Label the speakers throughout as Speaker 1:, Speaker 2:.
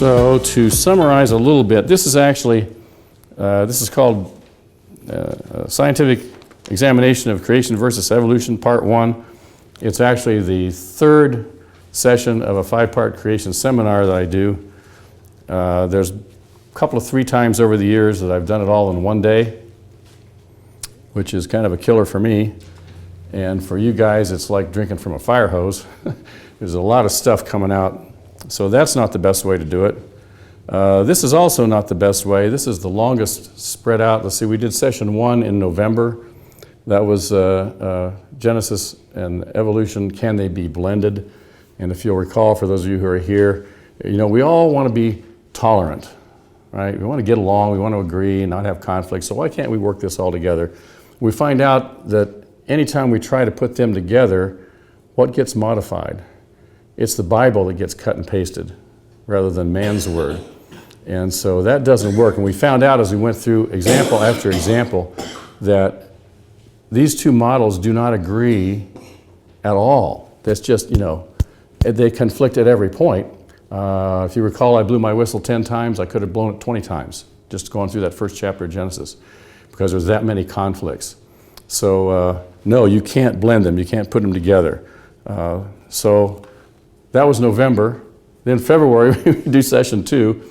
Speaker 1: So to summarize a little bit, this is actually, this is called Scientific Examination of Creation versus Evolution, Part 1. It's actually the third session of a 5-part creation seminar that I do. There's a couple of 3 times over the years that I've done it all in one day, which is kind of a killer for me. And for you guys, it's like drinking from a fire hose. There's a lot of stuff coming out. So that's not the best way to do it. This is also not the best way. This is the longest spread out. Let's see, we did session 1 in November. That was Genesis and evolution, can they be blended? And if you'll recall, for those of you who are here, you know, we all want to be tolerant, right? We want to get along, we want to agree and not have conflict. So why can't we work this all together? We find out that anytime we try to put them together, what gets modified? It's the Bible that gets cut and pasted rather than man's word. And so that doesn't work. And we found out as we went through example after example that these two models do not agree at all. That's just, you know, they conflict at every point. If you recall, I blew my whistle 10 times. I could have blown it 20 times, just going through that first chapter of Genesis, because there's that many conflicts. So no, you can't blend them. You can't put them together. So that was November. Then February, we do session 2,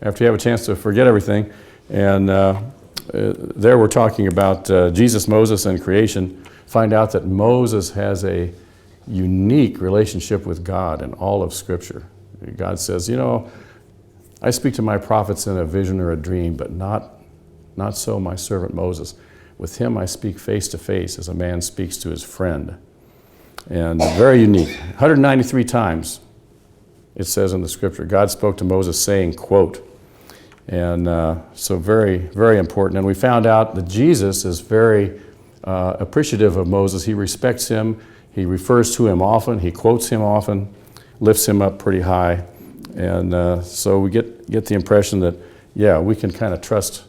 Speaker 1: after you have a chance to forget everything. And there we're talking about Jesus, Moses, and creation. Find out that Moses has a unique relationship with God in all of Scripture. God says, you know, I speak to my prophets in a vision or a dream, but not so my servant Moses. With him I speak face to face as a man speaks to his friend. And very unique. 193 times it says in the Scripture, God spoke to Moses saying, quote. And so very, very important. And we found out that Jesus is very appreciative of Moses. He respects him. He refers to him often. He quotes him often, lifts him up pretty high. And so we get the impression that, yeah, we can kind of trust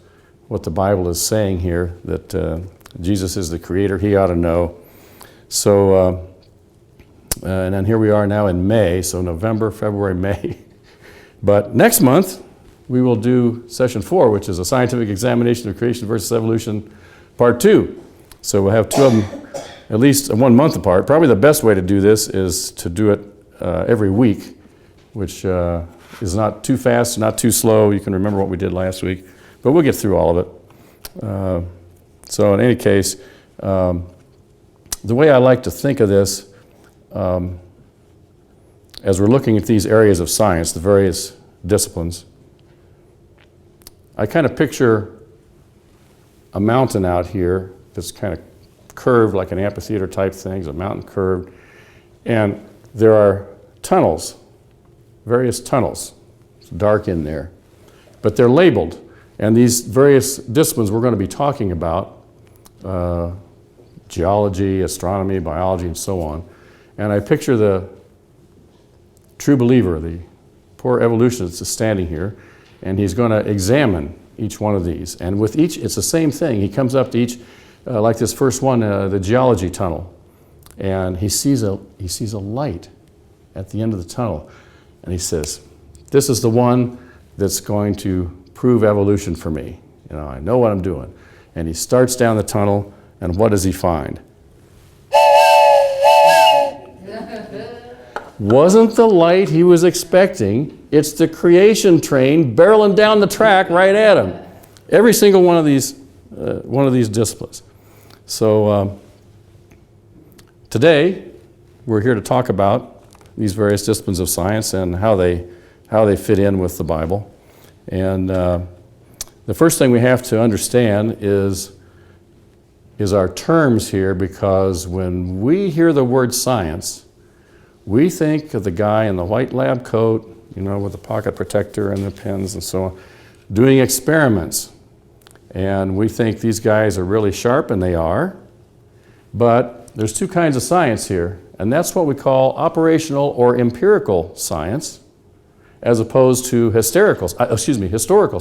Speaker 1: what the Bible is saying here, that Jesus is the creator. He ought to know. So, and then here we are now in May, so November, February, May. But next month, we will do session 4, which is a scientific examination of creation versus evolution, part 2. So we'll have 2 of them at least 1 month apart. Probably the best way to do this is to do it every week, which is not too fast, not too slow. You can remember what we did last week, but we'll get through all of it. So in any case, the way I like to think of this, as we're looking at these areas of science, the various disciplines, I kind of picture a mountain out here that's kind of curved like an amphitheater type thing, a mountain curved, and there are tunnels, various tunnels. It's dark in there, but they're labeled. And these various disciplines we're going to be talking about, geology, astronomy, biology, and so on. And I picture the true believer, the poor evolutionist is standing here, and he's going to examine each one of these. And with each, it's the same thing. He comes up to each, like this first one, the geology tunnel, and he sees a light at the end of the tunnel. And he says, this is the one that's going to prove evolution for me. You know, I know what I'm doing. And he starts down the tunnel, and what does he find? Wasn't the light he was expecting. It's the creation train barreling down the track right at him. Every single one of these disciplines. So today we're here to talk about these various disciplines of science and how they fit in with the Bible. And the first thing we have to understand is our terms here, because when we hear the word science, we think of the guy in the white lab coat, you know, with the pocket protector and the pens and so on, doing experiments. And we think these guys are really sharp, and they are. But there's 2 kinds of science here, and that's what we call operational or empirical science, as opposed to historical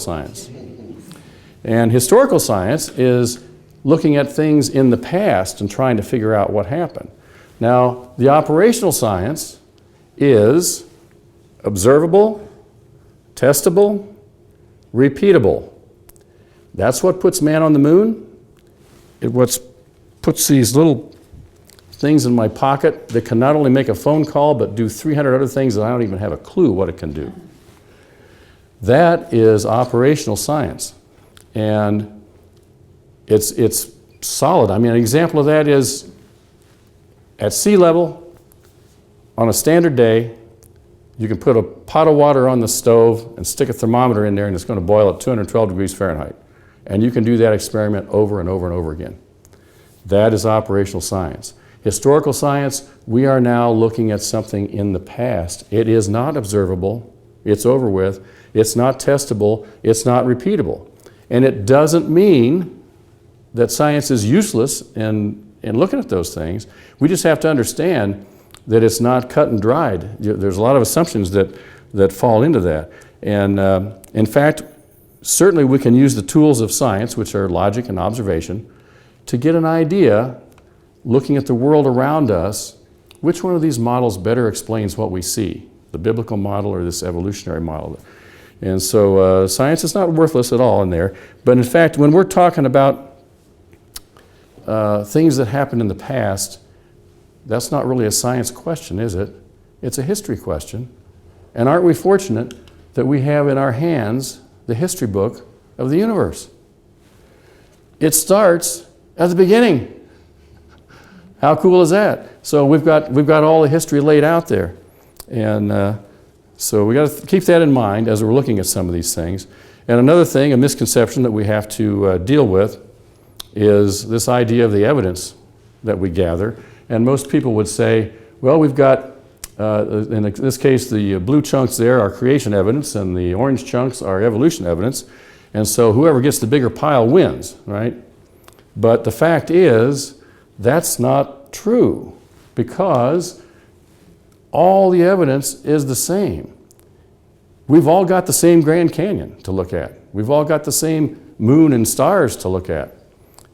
Speaker 1: science. And historical science is looking at things in the past and trying to figure out what happened. Now, the operational science is observable, testable, repeatable. That's what puts man on the moon. It puts these little things in my pocket that can not only make a phone call, but do 300 other things that I don't even have a clue what it can do. That is operational science. And it's solid. I mean, an example of that is at sea level, on a standard day, you can put a pot of water on the stove and stick a thermometer in there, and it's going to boil at 212 degrees Fahrenheit. And you can do that experiment over and over and over again. That is operational science. Historical science, we are now looking at something in the past. It is not observable. It's over with. It's not testable. It's not repeatable. And it doesn't mean that science is useless in looking at those things. We just have to understand that it's not cut and dried. There's a lot of assumptions that fall into that. And in fact, certainly we can use the tools of science, which are logic and observation, to get an idea, looking at the world around us, which one of these models better explains what we see, the biblical model or this evolutionary model. And so science is not worthless at all in there. But in fact, when we're talking about things that happened in the past, that's not really a science question, is it? It's a history question. And aren't we fortunate that we have in our hands the history book of the universe? It starts at the beginning. How cool is that? So we've got all the history laid out there. And so we got to keep that in mind as we're looking at some of these things. And another thing, a misconception that we have to deal with, is this idea of the evidence that we gather. And most people would say, well, we've got, in this case, the blue chunks there are creation evidence, and the orange chunks are evolution evidence. And so whoever gets the bigger pile wins, right? But the fact is, that's not true, because all the evidence is the same. We've all got the same Grand Canyon to look at. We've all got the same moon and stars to look at.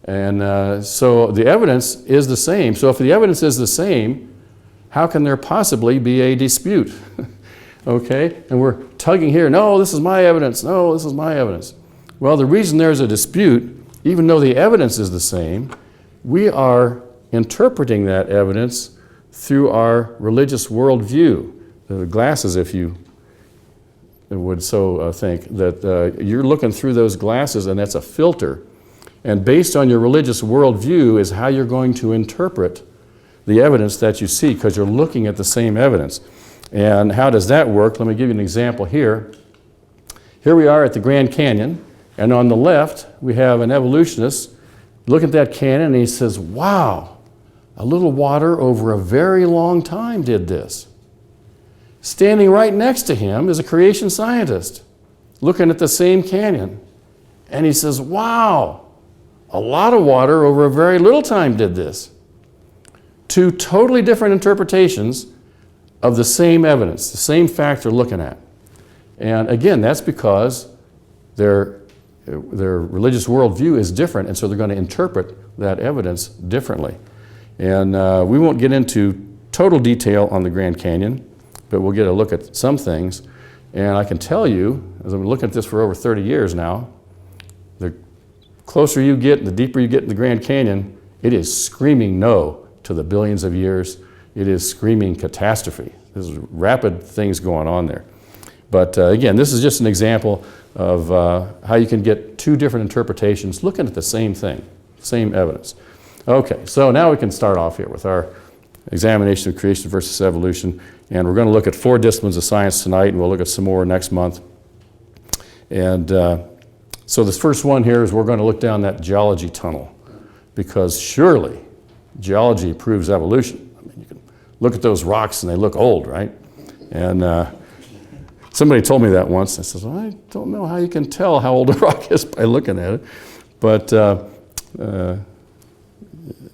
Speaker 1: And so the evidence is the same. So if the evidence is the same, how can there possibly be a dispute? Okay? And we're tugging here, no, this is my evidence, no, this is my evidence. Well, the reason there's a dispute, even though the evidence is the same, we are interpreting that evidence through our religious worldview. The glasses, if you would so think, that you're looking through those glasses, and that's a filter. And based on your religious worldview is how you're going to interpret the evidence that you see, because you're looking at the same evidence. And how does that work? Let me give you an example here. Here we are at the Grand Canyon, and on the left we have an evolutionist look at that canyon, and he says, wow, a little water over a very long time did this. Standing right next to him is a creation scientist looking at the same canyon, and he says, wow, a lot of water over a very little time did this. Two totally different interpretations of the same evidence, the same fact they're looking at. And again, that's because their religious worldview is different, and so they're going to interpret that evidence differently. And we won't get into total detail on the Grand Canyon, but we'll get a look at some things. And I can tell you, as I've been looking at this for over 30 years now, the closer you get, the deeper you get in the Grand Canyon, it is screaming no to the billions of years. It is screaming catastrophe. There's rapid things going on there. But again, this is just an example of how you can get two different interpretations looking at the same thing, same evidence. Okay, so now we can start off here with our examination of creation versus evolution. And we're going to look at 4 disciplines of science tonight, and we'll look at some more next month. And so this first one here is we're going to look down that geology tunnel, because surely geology proves evolution. I mean, you can look at those rocks and they look old, right? And somebody told me that once. I said, well, I don't know how you can tell how old a rock is by looking at it. But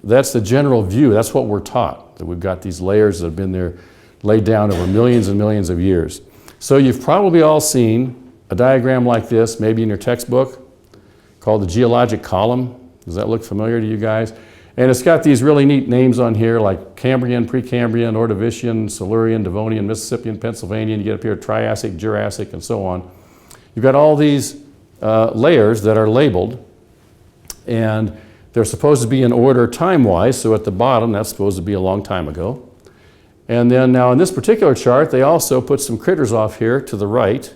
Speaker 1: that's the general view. That's what we're taught, that we've got these layers that have been there laid down over millions and millions of years. So you've probably all seen a diagram like this, maybe in your textbook, called the geologic column. Does that look familiar to you guys? And it's got these really neat names on here, like Cambrian, Precambrian, Ordovician, Silurian, Devonian, Mississippian, Pennsylvanian. You get up here Triassic, Jurassic, and so on. you've got all these layers that are labeled, and they're supposed to be in order time-wise, so at the bottom, that's supposed to be a long time ago. And then now in this particular chart, they also put some critters off here to the right.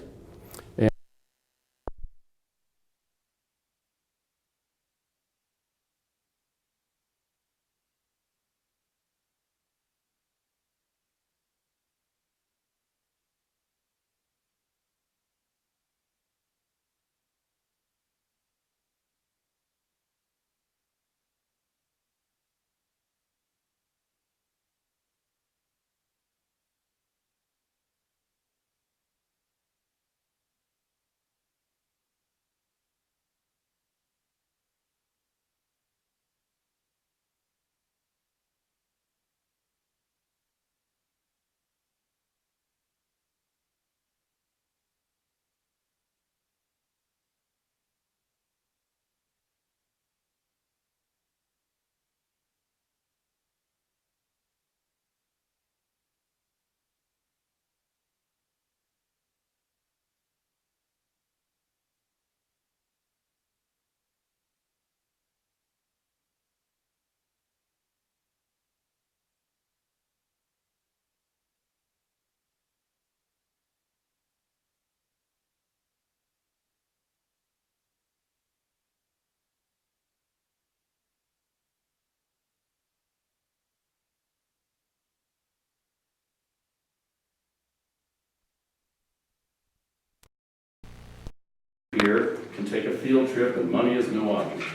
Speaker 1: Here can take a field trip and money is no object.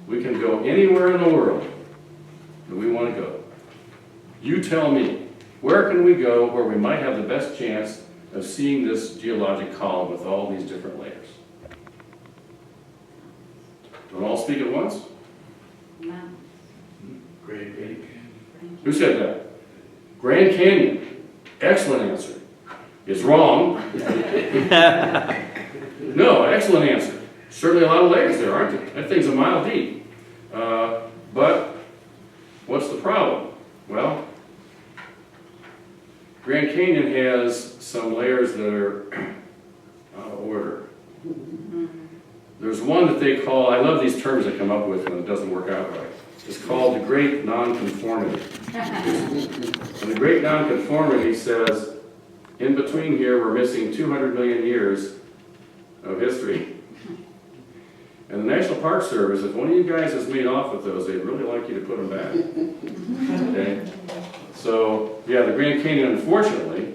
Speaker 1: We can go anywhere in the world that we want to go. You tell me, where can we go where we might have the best chance of seeing this geologic column with all these different layers? Don't all speak at once?
Speaker 2: No.
Speaker 3: Grand Canyon.
Speaker 1: Who said that? Grand Canyon. Excellent answer. It's wrong. No, excellent answer. Certainly a lot of layers there, aren't there? That thing's a mile deep. But what's the problem? Well, Grand Canyon has some layers that are out of order. There's one that they call, I love these terms they come up with when it doesn't work out right. It's called the Great Nonconformity. And the Great Nonconformity says, in between here, we're missing 200 million years of history. And the National Park Service, if one of you guys has made off with those, they'd really like you to put them back. Okay? So, yeah, the Grand Canyon, unfortunately,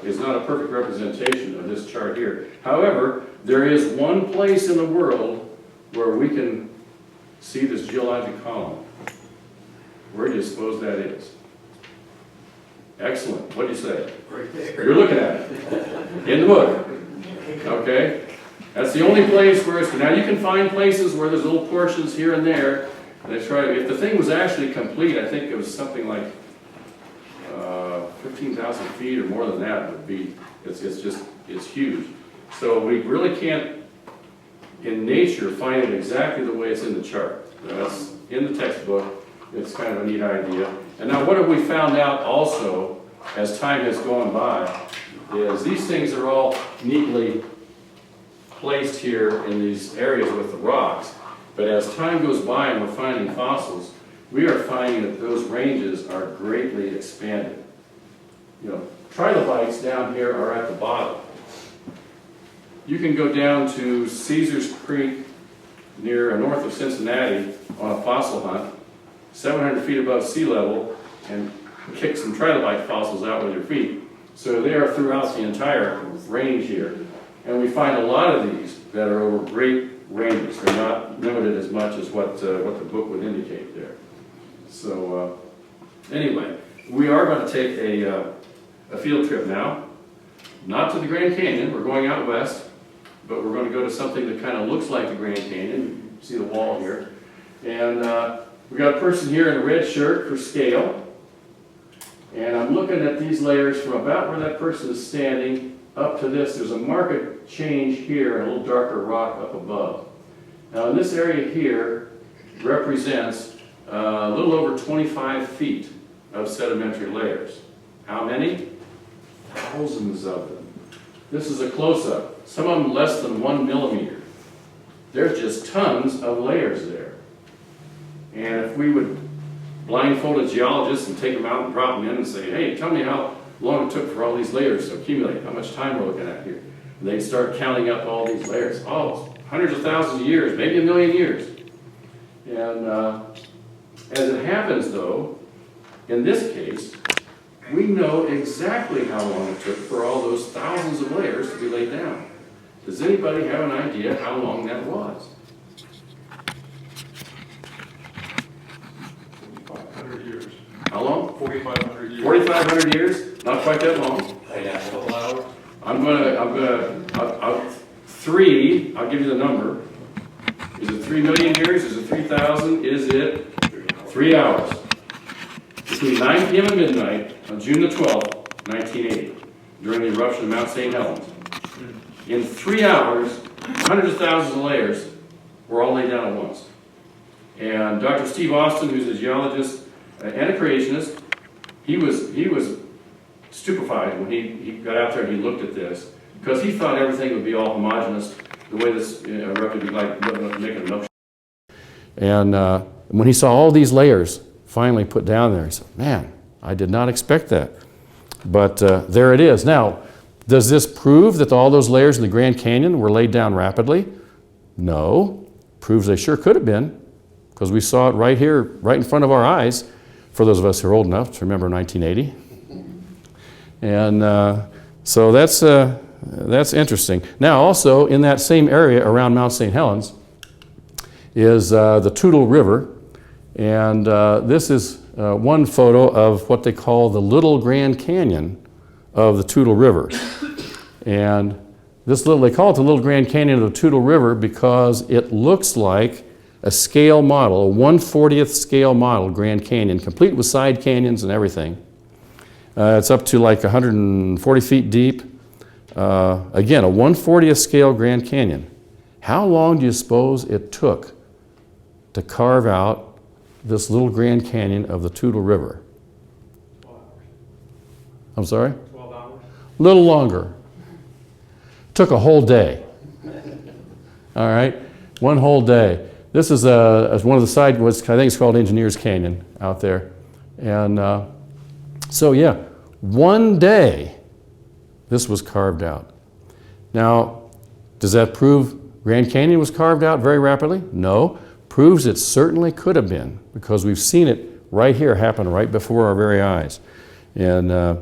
Speaker 1: is not a perfect representation of this chart here. However, there is one place in the world where we can see this geologic column. Where do you suppose that is? Excellent. What do you say?
Speaker 3: Right there.
Speaker 1: You're looking at it. In the book. Okay? That's the only place where it's... Now, you can find places where there's little portions here and there. And they try... If the thing was actually complete, I think it was something like 15,000 feet or more than that would be... It's huge. So we really can't, in nature, find it exactly the way it's in the chart. That's in the textbook. It's kind of a neat idea. And now what have we found out also, as time has gone by, is these things are all neatly placed here in these areas with the rocks. But as time goes by and we're finding fossils, we are finding that those ranges are greatly expanded. You know, trilobites down here are at the bottom. You can go down to Caesars Creek near north of Cincinnati on a fossil hunt, 700 feet above sea level, and kick some trilobite fossils out with your feet. So they are throughout the entire range here. And we find a lot of these that are over great ranges. They're not limited as much as what the book would indicate there. So anyway, we are going to take a field trip now. Not to the Grand Canyon. We're going out west. But we're going to go to something that kind of looks like the Grand Canyon. You see the wall here. And we got a person here in a red shirt for scale. And I'm looking at these layers from about where that person is standing up to this. There's a marked change here and a little darker rock up above. Now in this area here represents a little over 25 feet of sedimentary layers. How many? Thousands of them. This is a close-up. Some of them less than 1 millimeter. There's just tons of layers there. And if we would blindfold a geologist and take them out and drop them in and say, hey, tell me how long it took for all these layers to accumulate, how much time we're looking at here. And they'd start counting up all these layers. Oh, hundreds of thousands of years, maybe 1 million years. And as it happens, though, in this case, we know exactly how long it took for all those thousands of layers to be laid down. Does anybody have an idea how long that was?
Speaker 2: 4,500 years.
Speaker 1: How long?
Speaker 2: 4,500 years.
Speaker 1: 4,500 years? Not quite that long.
Speaker 2: A couple hours.
Speaker 1: I'm gonna, three, I'll give you the number. Is it 3 million years? Is it 3,000? Is it 3 hours? Between 9 p.m. and midnight on June the 12th, 1980, during the eruption of Mount St. Helens. In 3 hours, hundreds of thousands of layers were all laid down at once. And Dr. Steve Austin, who's a geologist and a creationist, he was stupefied when he got out there and he looked at this, because he thought everything would be all homogeneous, the way this erupted would be like making a milkshake. And when he saw all these layers finally put down there, he said, man, I did not expect that. But there it is. Now, does this prove that all those layers in the Grand Canyon were laid down rapidly? No. Proves they sure could have been, because we saw it right here, right in front of our eyes, for those of us who are old enough to remember 1980. And so that's interesting. Now, also, in that same area around Mount St. Helens is the Toutle River. And this is one photo of what they call the Little Grand Canyon of the Toutle River. And they call it the Little Grand Canyon of the Toutle River because it looks like a scale model, a 1/40th scale model Grand Canyon, complete with side canyons and everything. It's up to like 140 feet deep. Again, a 1/40th scale Grand Canyon. How long do you suppose it took to carve out this little Grand Canyon of the Toutle River?
Speaker 2: 12 hours.
Speaker 1: I'm sorry?
Speaker 2: 12 hours.
Speaker 1: A little longer. Took a whole day. All right, one whole day. This is one of the side, I think it's called Engineers Canyon out there. And so yeah, one day this was carved out. Now, does that prove Grand Canyon was carved out very rapidly? No. Proves it certainly could have been, because we've seen it right here happen right before our very eyes. And I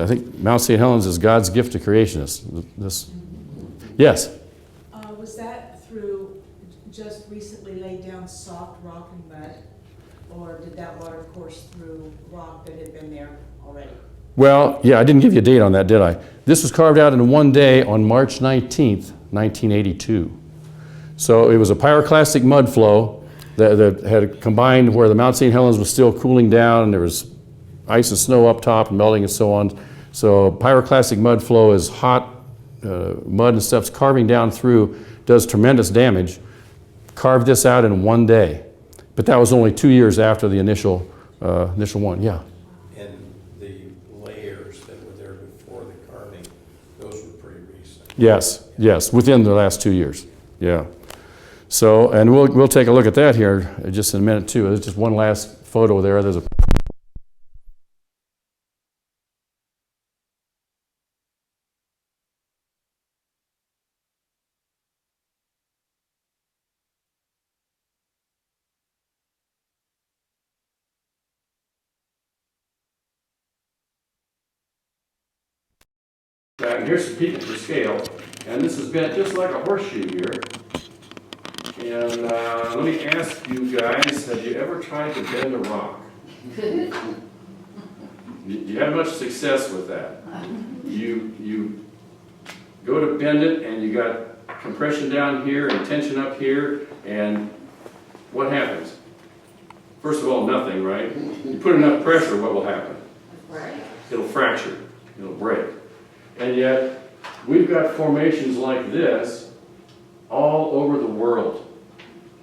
Speaker 1: think Mount St. Helens is God's gift to creationists. Yes?
Speaker 4: Was that through just recently laid down soft rock and mud? Or did that water course through rock that had been there already?
Speaker 1: Well, yeah, I didn't give you a date on that, did I? This was carved out in one day on March 19th, 1982. So it was a pyroclastic mud flow that had combined where the Mount St. Helens was still cooling down, and there was ice and snow up top and melting and so on. So pyroclastic mud flow is hot mud and stuff's carving down through, does tremendous damage. Carved this out in one day. But that was only 2 years after the initial one, yeah.
Speaker 5: And the layers that were there before the carving, those were pretty recent.
Speaker 1: Yes, within the last 2 years, yeah. So, and we'll take a look at that here just in a minute too. There's just one last photo there. There's a and here's some people for scale, and this is bent just like a horseshoe here. And let me ask you guys, have you ever tried to bend a rock? Do you have much success with that? You go to bend it, and you got compression down here and tension up here, and what happens? First of all, nothing, right? You put enough pressure, what will happen? It'll fracture, it'll break. And yet, we've got formations like this all over the world.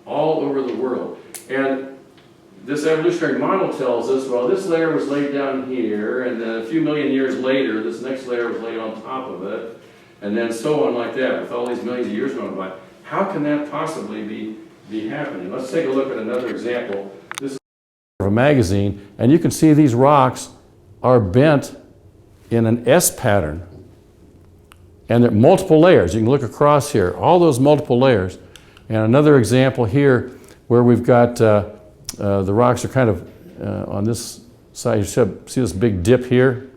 Speaker 1: All over the world. And this evolutionary model tells us, well, this layer was laid down here, and then a few million years later, this next layer was laid on top of it, and then so on like that, with all these millions of years going by. How can that possibly be happening? Let's take a look at another example. This is a magazine, and you can see these rocks are bent in an S pattern. And there are multiple layers. You can look across here, all those multiple layers. And another example here where we've got the rocks are kind of on this side. You see this big dip here?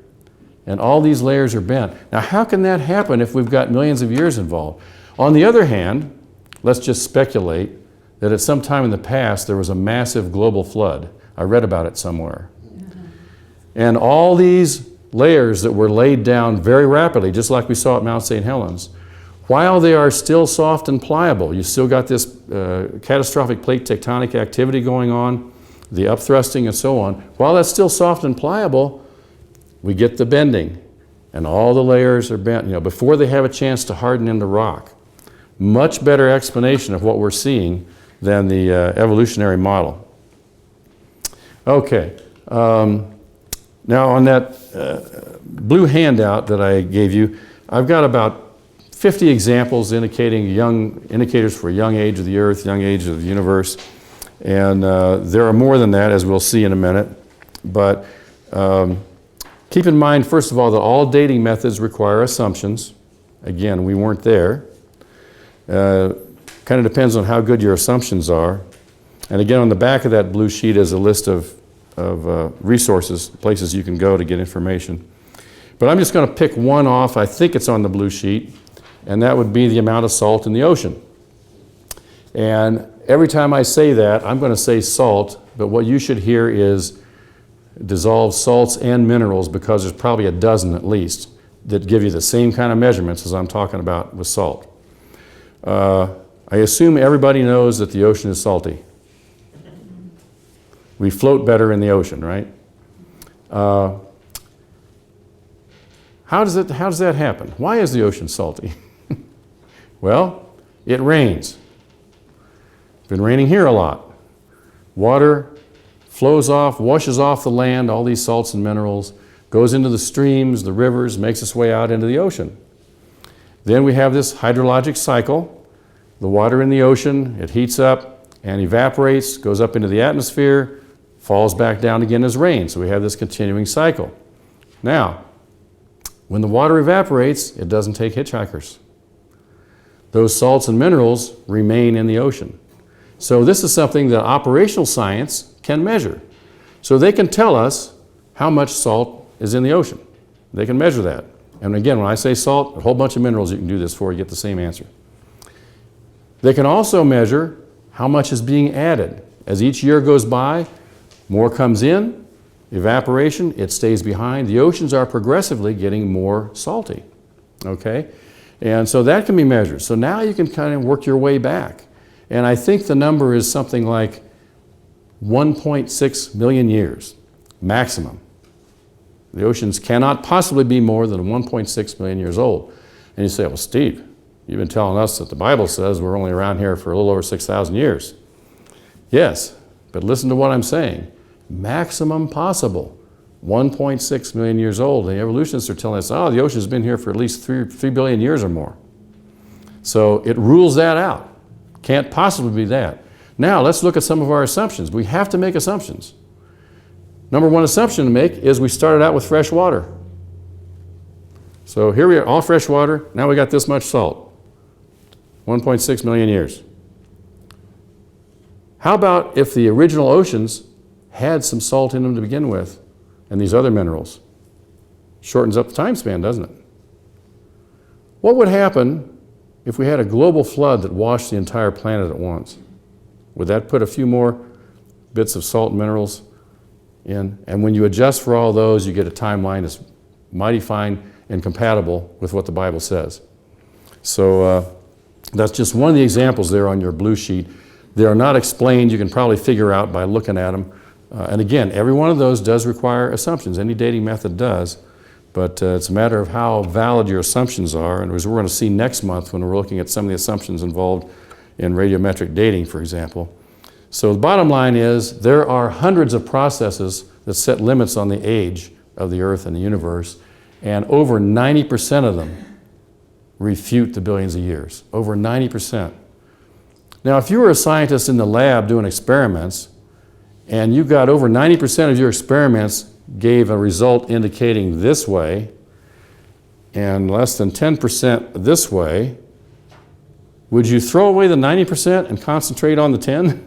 Speaker 1: And all these layers are bent. Now, how can that happen if we've got millions of years involved? On the other hand, let's just speculate that at some time in the past there was a massive global flood. I read about it somewhere. And all these layers that were laid down very rapidly, just like we saw at Mount St. Helens, while they are still soft and pliable, you still got this catastrophic plate tectonic activity going on, the upthrusting and so on. While that's still soft and pliable, we get the bending, and all the layers are bent, before they have a chance to harden into rock. Much better explanation of what we're seeing than the evolutionary model. Okay. Now on that blue handout that I gave you, I've got about 50 examples indicators for young age of the Earth, young age of the universe, and there are more than that, as we'll see in a minute. But keep in mind, first of all, that all dating methods require assumptions. Again, we weren't there. Kind of depends on how good your assumptions are. And again, on the back of that blue sheet is a list of resources, places you can go to get information. But I'm just going to pick one off. I think it's on the blue sheet, and that would be the amount of salt in the ocean. And every time I say that, I'm going to say salt, but what you should hear is dissolved salts and minerals, because there's probably a dozen at least that give you the same kind of measurements as I'm talking about with salt. I assume everybody knows that the ocean is salty. We float better in the ocean, right? How does that happen? Why is the ocean salty? Well, it rains. It's been raining here a lot. Water flows off, washes off the land, all these salts and minerals, goes into the streams, the rivers, makes its way out into the ocean. Then we have this hydrologic cycle. The water in the ocean, it heats up and evaporates, goes up into the atmosphere, falls back down again as rain. So we have this continuing cycle. Now, when the water evaporates, it doesn't take hitchhikers. Those salts and minerals remain in the ocean. So this is something that operational science can measure. So they can tell us how much salt is in the ocean. They can measure that. And again, when I say salt, a whole bunch of minerals you can do this for, you get the same answer. They can also measure how much is being added. As each year goes by, more comes in, evaporation, it stays behind. The oceans are progressively getting more salty, okay? And so that can be measured. So now you can kind of work your way back. And I think the number is something like 1.6 million years, maximum. The oceans cannot possibly be more than 1.6 million years old. And you say, well, Steve, you've been telling us that the Bible says we're only around here for a little over 6,000 years. Yes, but listen to what I'm saying. Maximum possible, 1.6 million years old. The evolutionists are telling us, oh, the ocean's been here for at least 3 billion years or more. So it rules that out. Can't possibly be that. Now, let's look at some of our assumptions. We have to make assumptions. Number one assumption to make is we started out with fresh water. So here we are, all fresh water. Now we got this much salt. 1.6 million years. How about if the original oceans had some salt in them to begin with, and these other minerals? Shortens up the time span, doesn't it? What would happen if we had a global flood that washed the entire planet at once? Would that put a few more bits of salt and minerals in? And when you adjust for all those, you get a timeline that's mighty fine and compatible with what the Bible says. So that's just one of the examples there on your blue sheet. They are not explained. You can probably figure out by looking at them. And again, every one of those does require assumptions. Any dating method does. But it's a matter of how valid your assumptions are. And as we're going to see next month when we're looking at some of the assumptions involved in radiometric dating, for example. So the bottom line is there are hundreds of processes that set limits on the age of the Earth and the universe, and over 90% of them refute the billions of years. Over 90%. Now, if you were a scientist in the lab doing experiments, and you got over 90% of your experiments gave a result indicating this way, and less than 10% this way, would you throw away the 90% and concentrate on the 10?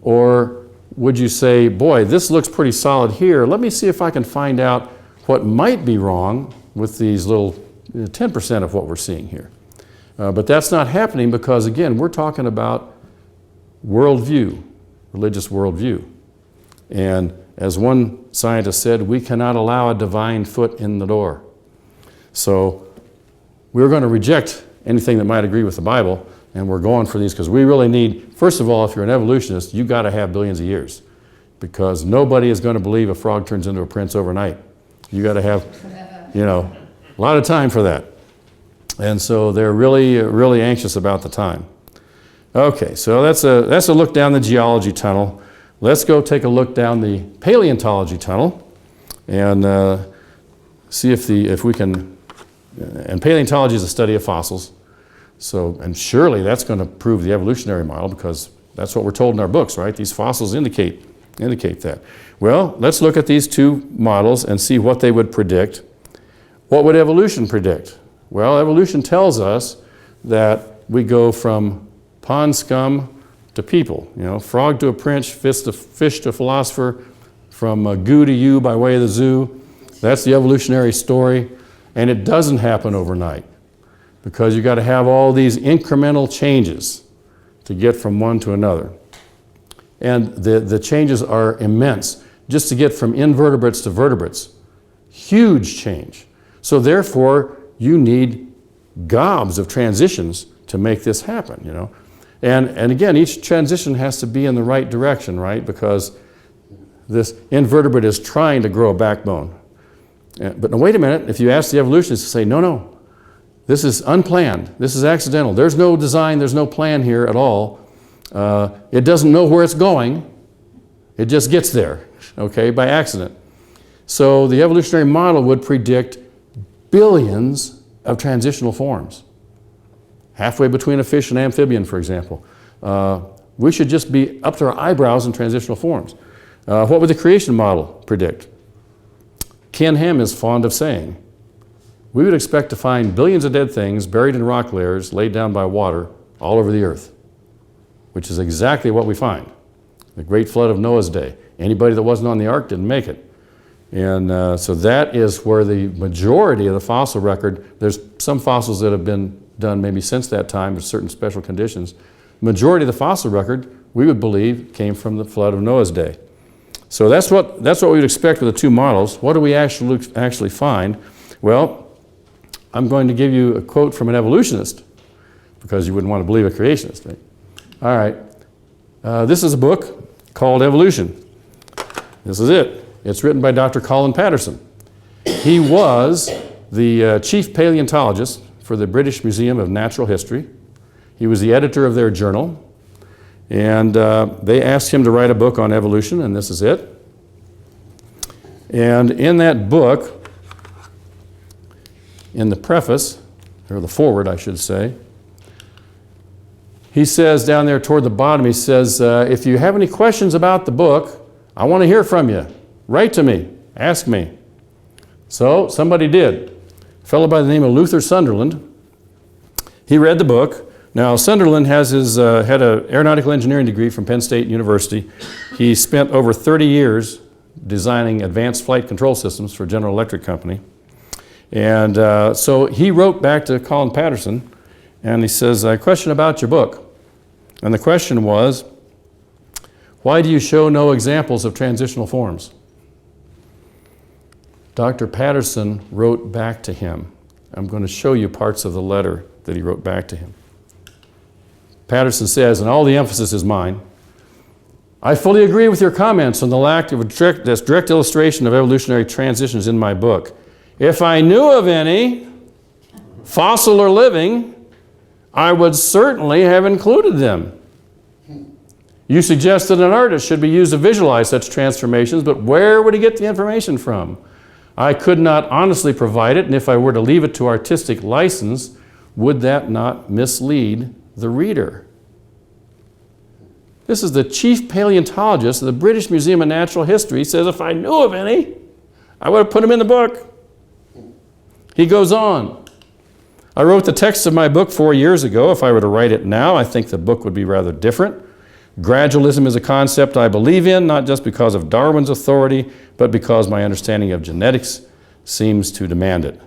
Speaker 1: Or would you say, boy, this looks pretty solid here. Let me see if I can find out what might be wrong with these little 10% of what we're seeing here. But that's not happening because, again, we're talking about worldview, religious worldview. And as one scientist said, we cannot allow a divine foot in the door. So we're going to reject anything that might agree with the Bible, and we're going for these because we really need, first of all, if you're an evolutionist, you've got to have billions of years because nobody is going to believe a frog turns into a prince overnight. You got to have, a lot of time for that. And so they're really, really anxious about the time. Okay, so that's a look down the geology tunnel. Let's go take a look down the paleontology tunnel and see if we can, and paleontology is a study of fossils. So, and surely that's going to prove the evolutionary model because that's what we're told in our books, right? These fossils indicate that. Well, let's look at these two models and see what they would predict. What would evolution predict? Well, evolution tells us that we go from pond scum to people, frog to a prince, fish to philosopher, from goo to you by way of the zoo. That's the evolutionary story, and it doesn't happen overnight because you've got to have all these incremental changes to get from one to another. And the changes are immense. Just to get from invertebrates to vertebrates, huge change. So therefore, you need gobs of transitions to make this happen, And again, each transition has to be in the right direction, right? Because this invertebrate is trying to grow a backbone. But now, wait a minute, if you ask the evolutionists to say, no, this is unplanned, this is accidental, there's no design, there's no plan here at all. It doesn't know where it's going, it just gets there, okay, by accident. So the evolutionary model would predict billions of transitional forms. Halfway between a fish and amphibian, for example. We should just be up to our eyebrows in transitional forms. What would the creation model predict? Ken Ham is fond of saying, we would expect to find billions of dead things buried in rock layers laid down by water all over the earth, which is exactly what we find. The great flood of Noah's day. Anybody that wasn't on the ark didn't make it. And so that is where the majority of the fossil record, there's some fossils that have been done maybe since that time with certain special conditions. Majority of the fossil record, we would believe, came from the flood of Noah's day. So that's what we would expect with the two models. What do we actually find? Well, I'm going to give you a quote from an evolutionist because you wouldn't want to believe a creationist, right? All right. This is a book called Evolution. This is it. It's written by Dr. Colin Patterson. He was the chief paleontologist for the British Museum of Natural History. He was the editor of their journal. And they asked him to write a book on evolution, and this is it. And in that book, in the preface, or the foreword, I should say, he says down there toward the bottom, he says, if you have any questions about the book, I want to hear from you. Write to me. Ask me. So somebody did. A fellow by the name of Luther Sunderland. He read the book. Now, Sunderland has had an aeronautical engineering degree from Penn State University. He spent over 30 years designing advanced flight control systems for General Electric Company. And so he wrote back to Colin Patterson, and he says, a question about your book. And the question was, why do you show no examples of transitional forms? Dr. Patterson wrote back to him. I'm going to show you parts of the letter that he wrote back to him. Patterson says, and all the emphasis is mine, I fully agree with your comments on the lack of a direct illustration of evolutionary transitions in my book. If I knew of any, fossil or living, I would certainly have included them. You suggest that an artist should be used to visualize such transformations, but where would he get the information from? I could not honestly provide it, and if I were to leave it to artistic license, would that not mislead the reader? This is the chief paleontologist of the British Museum of Natural History says if I knew of any, I would have put them in the book. He goes on. I wrote the text of my book 4 years ago. If I were to write it now, I think the book would be rather different. Gradualism is a concept I believe in, not just because of Darwin's authority, but because my understanding of genetics seems to demand it.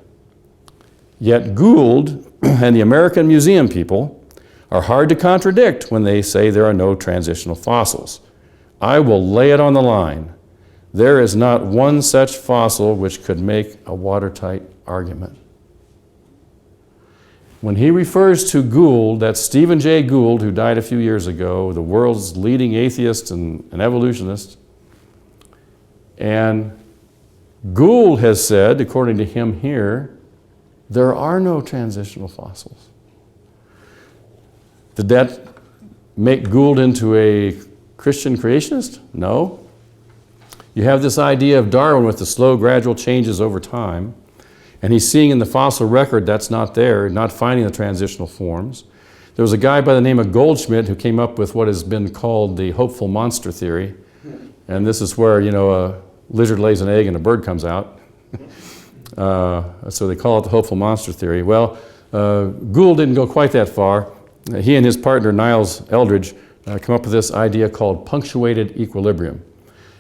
Speaker 1: Yet Gould and the American Museum people are hard to contradict when they say there are no transitional fossils. I will lay it on the line. There is not one such fossil which could make a watertight argument. When he refers to Gould, that's Stephen Jay Gould, who died a few years ago, the world's leading atheist and evolutionist. And Gould has said, according to him here, there are no transitional fossils. Did that make Gould into a Christian creationist? No. You have this idea of Darwin with the slow, gradual changes over time. And he's seeing in the fossil record that's not there, not finding the transitional forms. There was a guy by the name of Goldschmidt who came up with what has been called the hopeful monster theory. And this is where, a lizard lays an egg and a bird comes out. So they call it the hopeful monster theory. Well, Gould didn't go quite that far. He and his partner, Niles Eldridge, come up with this idea called punctuated equilibrium.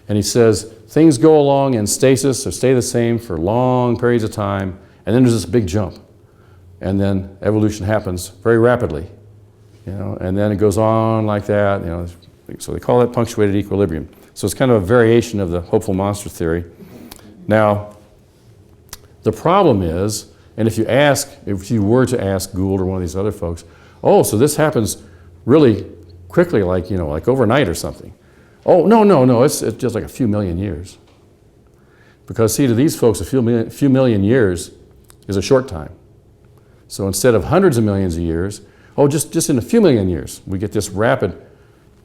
Speaker 1: And he says things go along in stasis or stay the same for long periods of time, and then there's this big jump. And then evolution happens very rapidly, and then it goes on like that, So they call that punctuated equilibrium. So it's kind of a variation of the hopeful monster theory. Now, the problem is, and if you were to ask Gould or one of these other folks, oh, so this happens really quickly, like overnight or something. Oh, no, it's just like a few million years. Because see, to these folks, a few million years is a short time. So instead of hundreds of millions of years, just in a few million years, we get this rapid,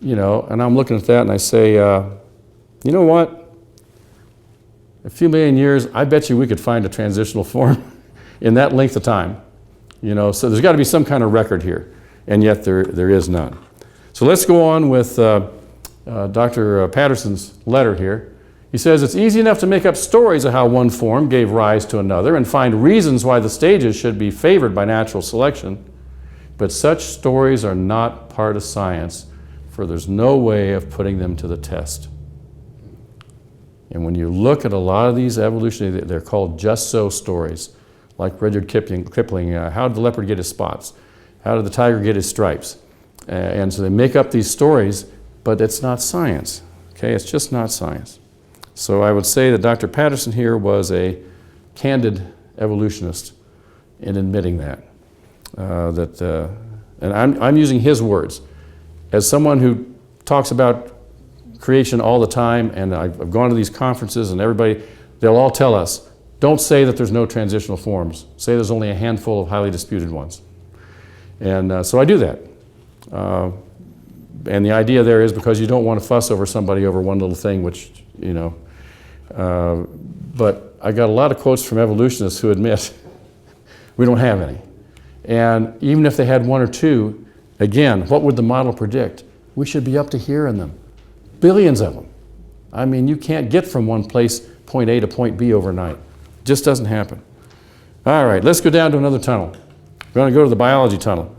Speaker 1: and I'm looking at that and I say, you know what? A few million years, I bet you we could find a transitional form in that length of time. So there's got to be some kind of record here, and yet there is none. So let's go on with Dr. Patterson's letter here. He says, it's easy enough to make up stories of how one form gave rise to another and find reasons why the stages should be favored by natural selection, but such stories are not part of science, for there's no way of putting them to the test. And when you look at a lot of these evolutionary, they're called just so stories, like Rudyard Kipling, how did the leopard get his spots? How did the tiger get his stripes? And so they make up these stories, but it's not science, okay? It's just not science. So I would say that Dr. Patterson here was a candid evolutionist in admitting that. And I'm using his words. As someone who talks about creation all the time, and I've gone to these conferences and everybody, they'll all tell us, don't say that there's no transitional forms. Say there's only a handful of highly disputed ones. And so I do that. And the idea there is because you don't want to fuss over somebody over one little thing, which, but I got a lot of quotes from evolutionists who admit we don't have any. And even if they had one or two, again, what would the model predict? We should be up to here in them. Billions of them. I mean, you can't get from one place, point A to point B overnight. It just doesn't happen. All right, let's go down to another tunnel. We're going to go to the biology tunnel.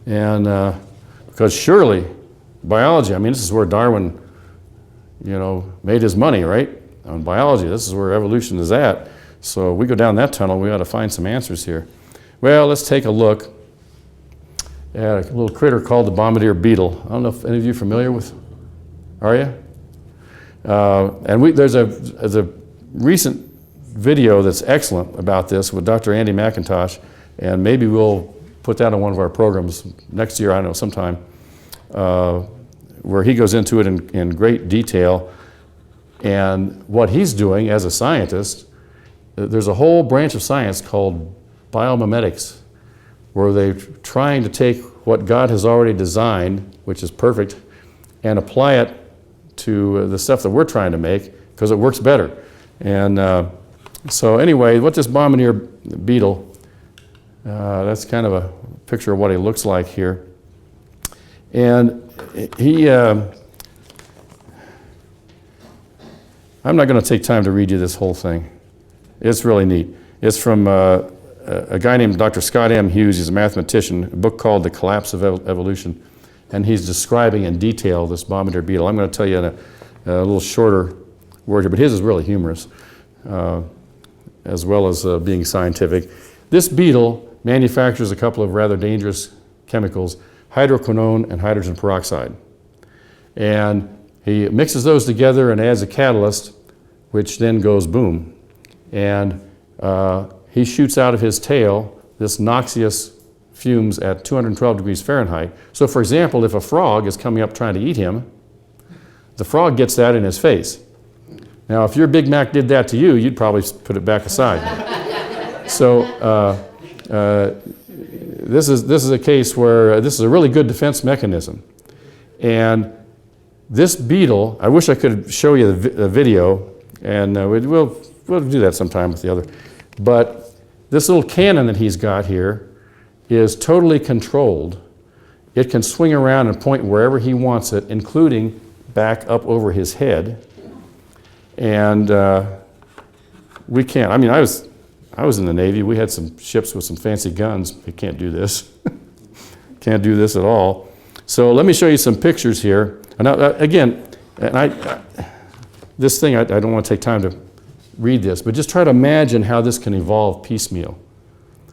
Speaker 1: And because surely biology, this is where Darwin, made his money, right? On biology, this is where evolution is at. So we go down that tunnel, we ought to find some answers here. Well, let's take a look at a little critter called the bombardier beetle. I don't know if any of you are familiar with, are you? And there's a recent video that's excellent about this with Dr. Andy McIntosh, and maybe we'll put that on one of our programs next year, I don't know, sometime, where he goes into it in great detail. And what he's doing as a scientist, there's a whole branch of science called biomimetics, where they're trying to take what God has already designed, which is perfect, and apply it to the stuff that we're trying to make because it works better. And so anyway, what this bombardier beetle, that's kind of a picture of what he looks like here. And he, I'm not going to take time to read you this whole thing. It's really neat. It's from a guy named Dr. Scott M. Hughes. He's a mathematician, a book called The Collapse of Evolution. And he's describing in detail this bombardier beetle. I'm going to tell you in a little shorter word here, but his is really humorous, as well as being scientific. This beetle manufactures a couple of rather dangerous chemicals, hydroquinone and hydrogen peroxide. And he mixes those together and adds a catalyst, which then goes boom. And he shoots out of his tail this noxious fumes at 212 degrees Fahrenheit. So for example, if a frog is coming up trying to eat him, the frog gets that in his face. Now, if your Big Mac did that to you, you'd probably put it back aside. So this is a case where this is a really good defense mechanism. And this beetle, I wish I could show you the video, and we'll do that sometime with the other. But this little cannon that he's got here is totally controlled. It can swing around and point wherever he wants it, including back up over his head. And we can't, I mean, I was in the Navy. We had some ships with some fancy guns. We can't do this. Can't do this at all. So let me show you some pictures here. And again, this thing, I don't want to take time to read this, but just try to imagine how this can evolve piecemeal.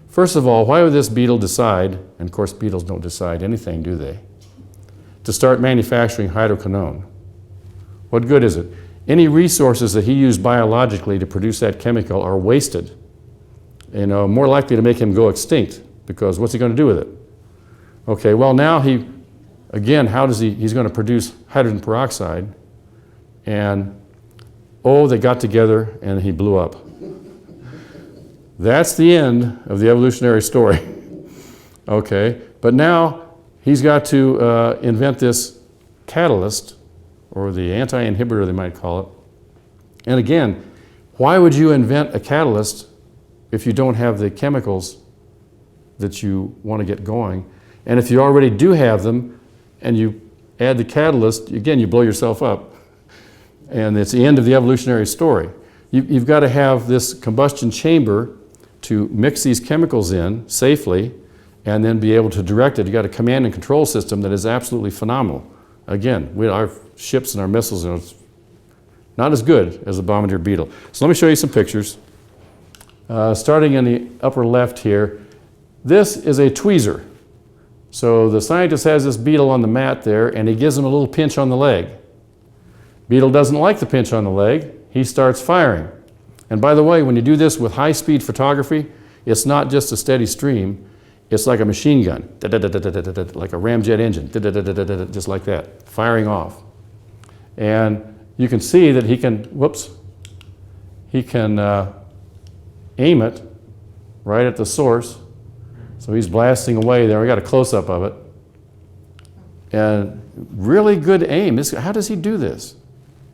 Speaker 1: First of all, why would this beetle decide, and of course beetles don't decide anything, do they, to start manufacturing hydroquinone? What good is it? Any resources that he used biologically to produce that chemical are wasted. You know, more likely to make him go extinct, because what's he going to do with it? Okay, well now again, how does he's going to produce hydrogen peroxide, and oh, they got together and he blew up. That's the end of the evolutionary story. Okay, but now he's got to invent this catalyst, or the anti-inhibitor they might call it. And again, why would you invent a catalyst if you don't have the chemicals that you want to get going? And if you already do have them and you add the catalyst, again, you blow yourself up. And it's the end of the evolutionary story. You've got to have this combustion chamber to mix these chemicals in safely and then be able to direct it. You've got a command and control system that is absolutely phenomenal. Again, our ships and our missiles are not as good as the bombardier beetle. So let me show you some pictures. Starting in the upper left here, this is a tweezer. So the scientist has this beetle on the mat there, and he gives him a little pinch on the leg. Beetle doesn't like the pinch on the leg. He starts firing. And by the way, when you do this with high-speed photography, it's not just a steady stream. It's like a machine gun, like a ramjet engine, just like that, firing off. And you can see that he can, aim it right at the source. So he's blasting away there. We got a close-up of it. And really good aim. How does he do this?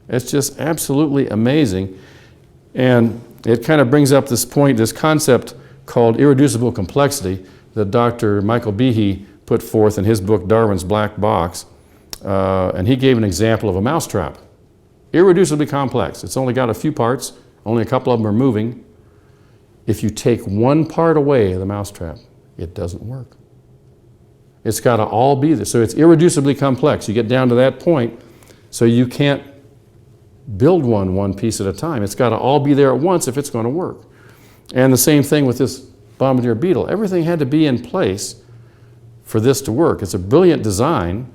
Speaker 1: It's just absolutely amazing. And it kind of brings up this point, this concept called irreducible complexity that Dr. Michael Behe put forth in his book, Darwin's Black Box. And he gave an example of a mousetrap. Irreducibly complex. It's only got a few parts. Only a couple of them are moving. If you take one part away of the mousetrap, it doesn't work. It's got to all be there. So it's irreducibly complex. You get down to that point, so you can't build one piece at a time. It's got to all be there at once if it's going to work. And the same thing with this bombardier beetle. Everything had to be in place for this to work. It's a brilliant design.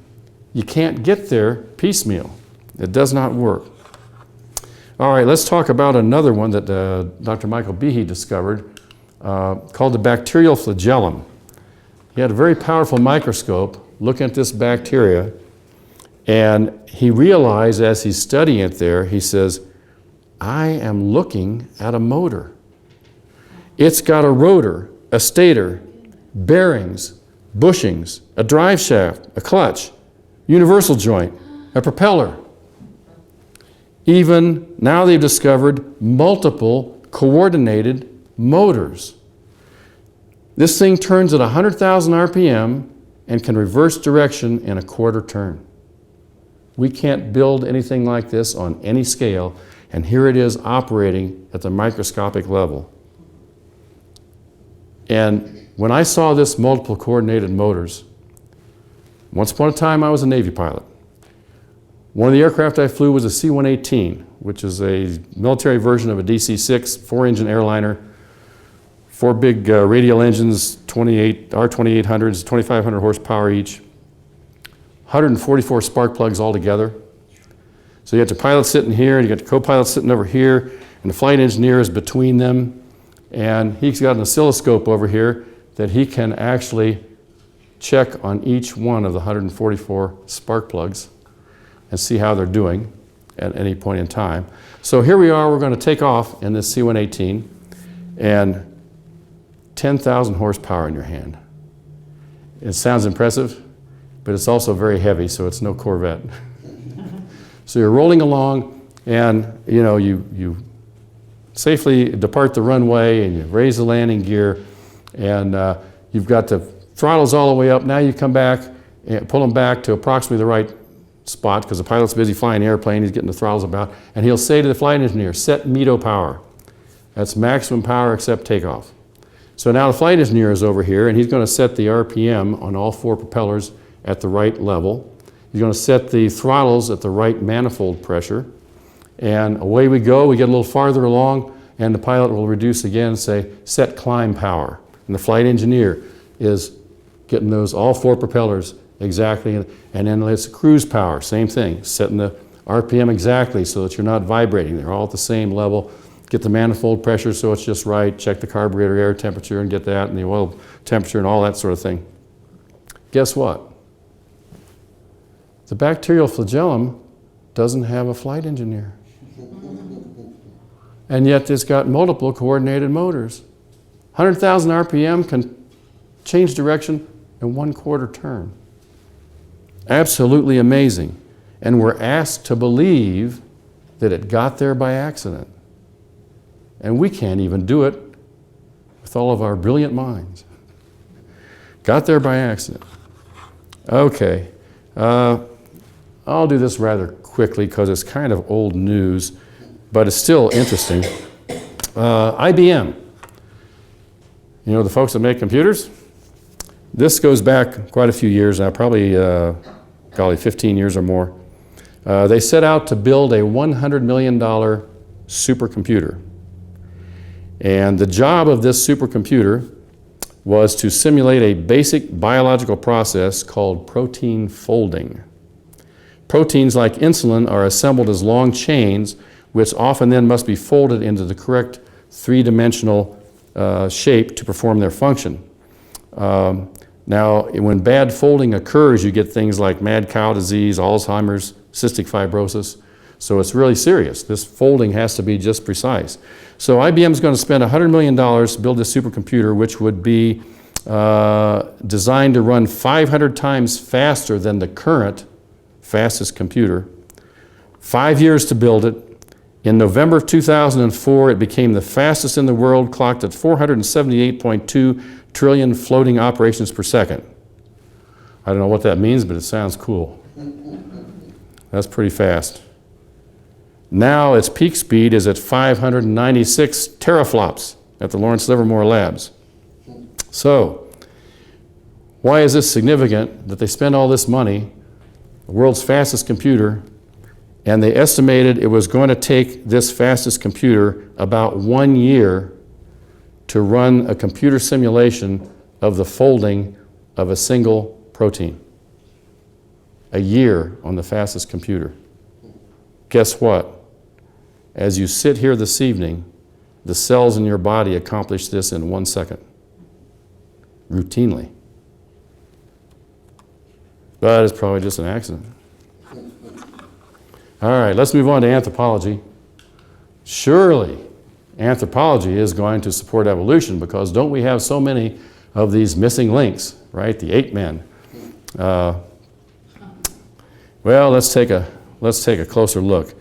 Speaker 1: You can't get there piecemeal. It does not work. All right, let's talk about another one that Dr. Michael Behe discovered called the bacterial flagellum. He had a very powerful microscope looking at this bacteria, and he realized as he's studying it there, he says, I am looking at a motor. It's got a rotor, a stator, bearings, bushings, a drive shaft, a clutch, universal joint, a propeller. Even now they've discovered multiple coordinated motors. This thing turns at 100,000 RPM and can reverse direction in a quarter turn. We can't build anything like this on any scale, and here it is operating at the microscopic level. And when I saw this multiple coordinated motors, once upon a time I was a Navy pilot. One of the aircraft I flew was a C-118, which is a military version of a DC-6, 4-engine airliner, 4 big radial engines, R2800s, 2,500 horsepower each, 144 spark plugs altogether. So you got the pilot sitting here, and you got the co-pilot sitting over here, and the flight engineer is between them, and he's got an oscilloscope over here that he can actually check on each one of the 144 spark plugs and see how they're doing at any point in time. So here we are, we're going to take off in this C-118, and 10,000 horsepower in your hand. It sounds impressive, but it's also very heavy, so it's no Corvette. So you're rolling along, and you safely depart the runway, and you raise the landing gear, and you've got the throttles all the way up. Now you come back and pull them back to approximately the right spot, because the pilot's busy flying the airplane, he's getting the throttles about, and he'll say to the flight engineer, set METO power. That's maximum power except takeoff. So now the flight engineer is over here, and he's going to set the RPM on all 4 propellers at the right level. He's going to set the throttles at the right manifold pressure, and away we go. We get a little farther along, and the pilot will reduce again and say, set climb power. And the flight engineer is getting those all 4 propellers exactly, and then it's cruise power, same thing, setting the RPM exactly so that you're not vibrating. They're all at the same level. Get the manifold pressure so it's just right, check the carburetor air temperature and get that, and the oil temperature and all that sort of thing. Guess what? The bacterial flagellum doesn't have a flight engineer. And yet it's got multiple coordinated motors. 100,000 RPM can change direction in 1/4 turn. Absolutely amazing. And we're asked to believe that it got there by accident. And we can't even do it with all of our brilliant minds. Got there by accident. Okay. I'll do this rather quickly because it's kind of old news, but it's still interesting. IBM. You know the folks that make computers? This goes back quite a few years now, probably 15 years or more. They set out to build a $100 million supercomputer. And the job of this supercomputer was to simulate a basic biological process called protein folding. Proteins like insulin are assembled as long chains, which often then must be folded into the correct 3-dimensional shape to perform their function. Now, when bad folding occurs, you get things like mad cow disease, Alzheimer's, cystic fibrosis. So it's really serious. This folding has to be just precise. So IBM is going to spend $100 million to build this supercomputer, which would be designed to run 500 times faster than the current fastest computer. 5 years to build it. In November of 2004, it became the fastest in the world, clocked at 478.2 trillion floating operations per second. I don't know what that means, but it sounds cool. That's pretty fast. Now its peak speed is at 596 teraflops at the Lawrence Livermore Labs. So, why is this significant that they spend all this money, the world's fastest computer, and they estimated it was going to take this fastest computer about 1 year to run a computer simulation of the folding of a single protein. A year on the fastest computer. Guess what? As you sit here this evening, the cells in your body accomplish this in 1 second. Routinely. But it's probably just an accident. All right, let's move on to anthropology. Surely, anthropology is going to support evolution because don't we have so many of these missing links, right? The ape men. Well, let's take a closer look.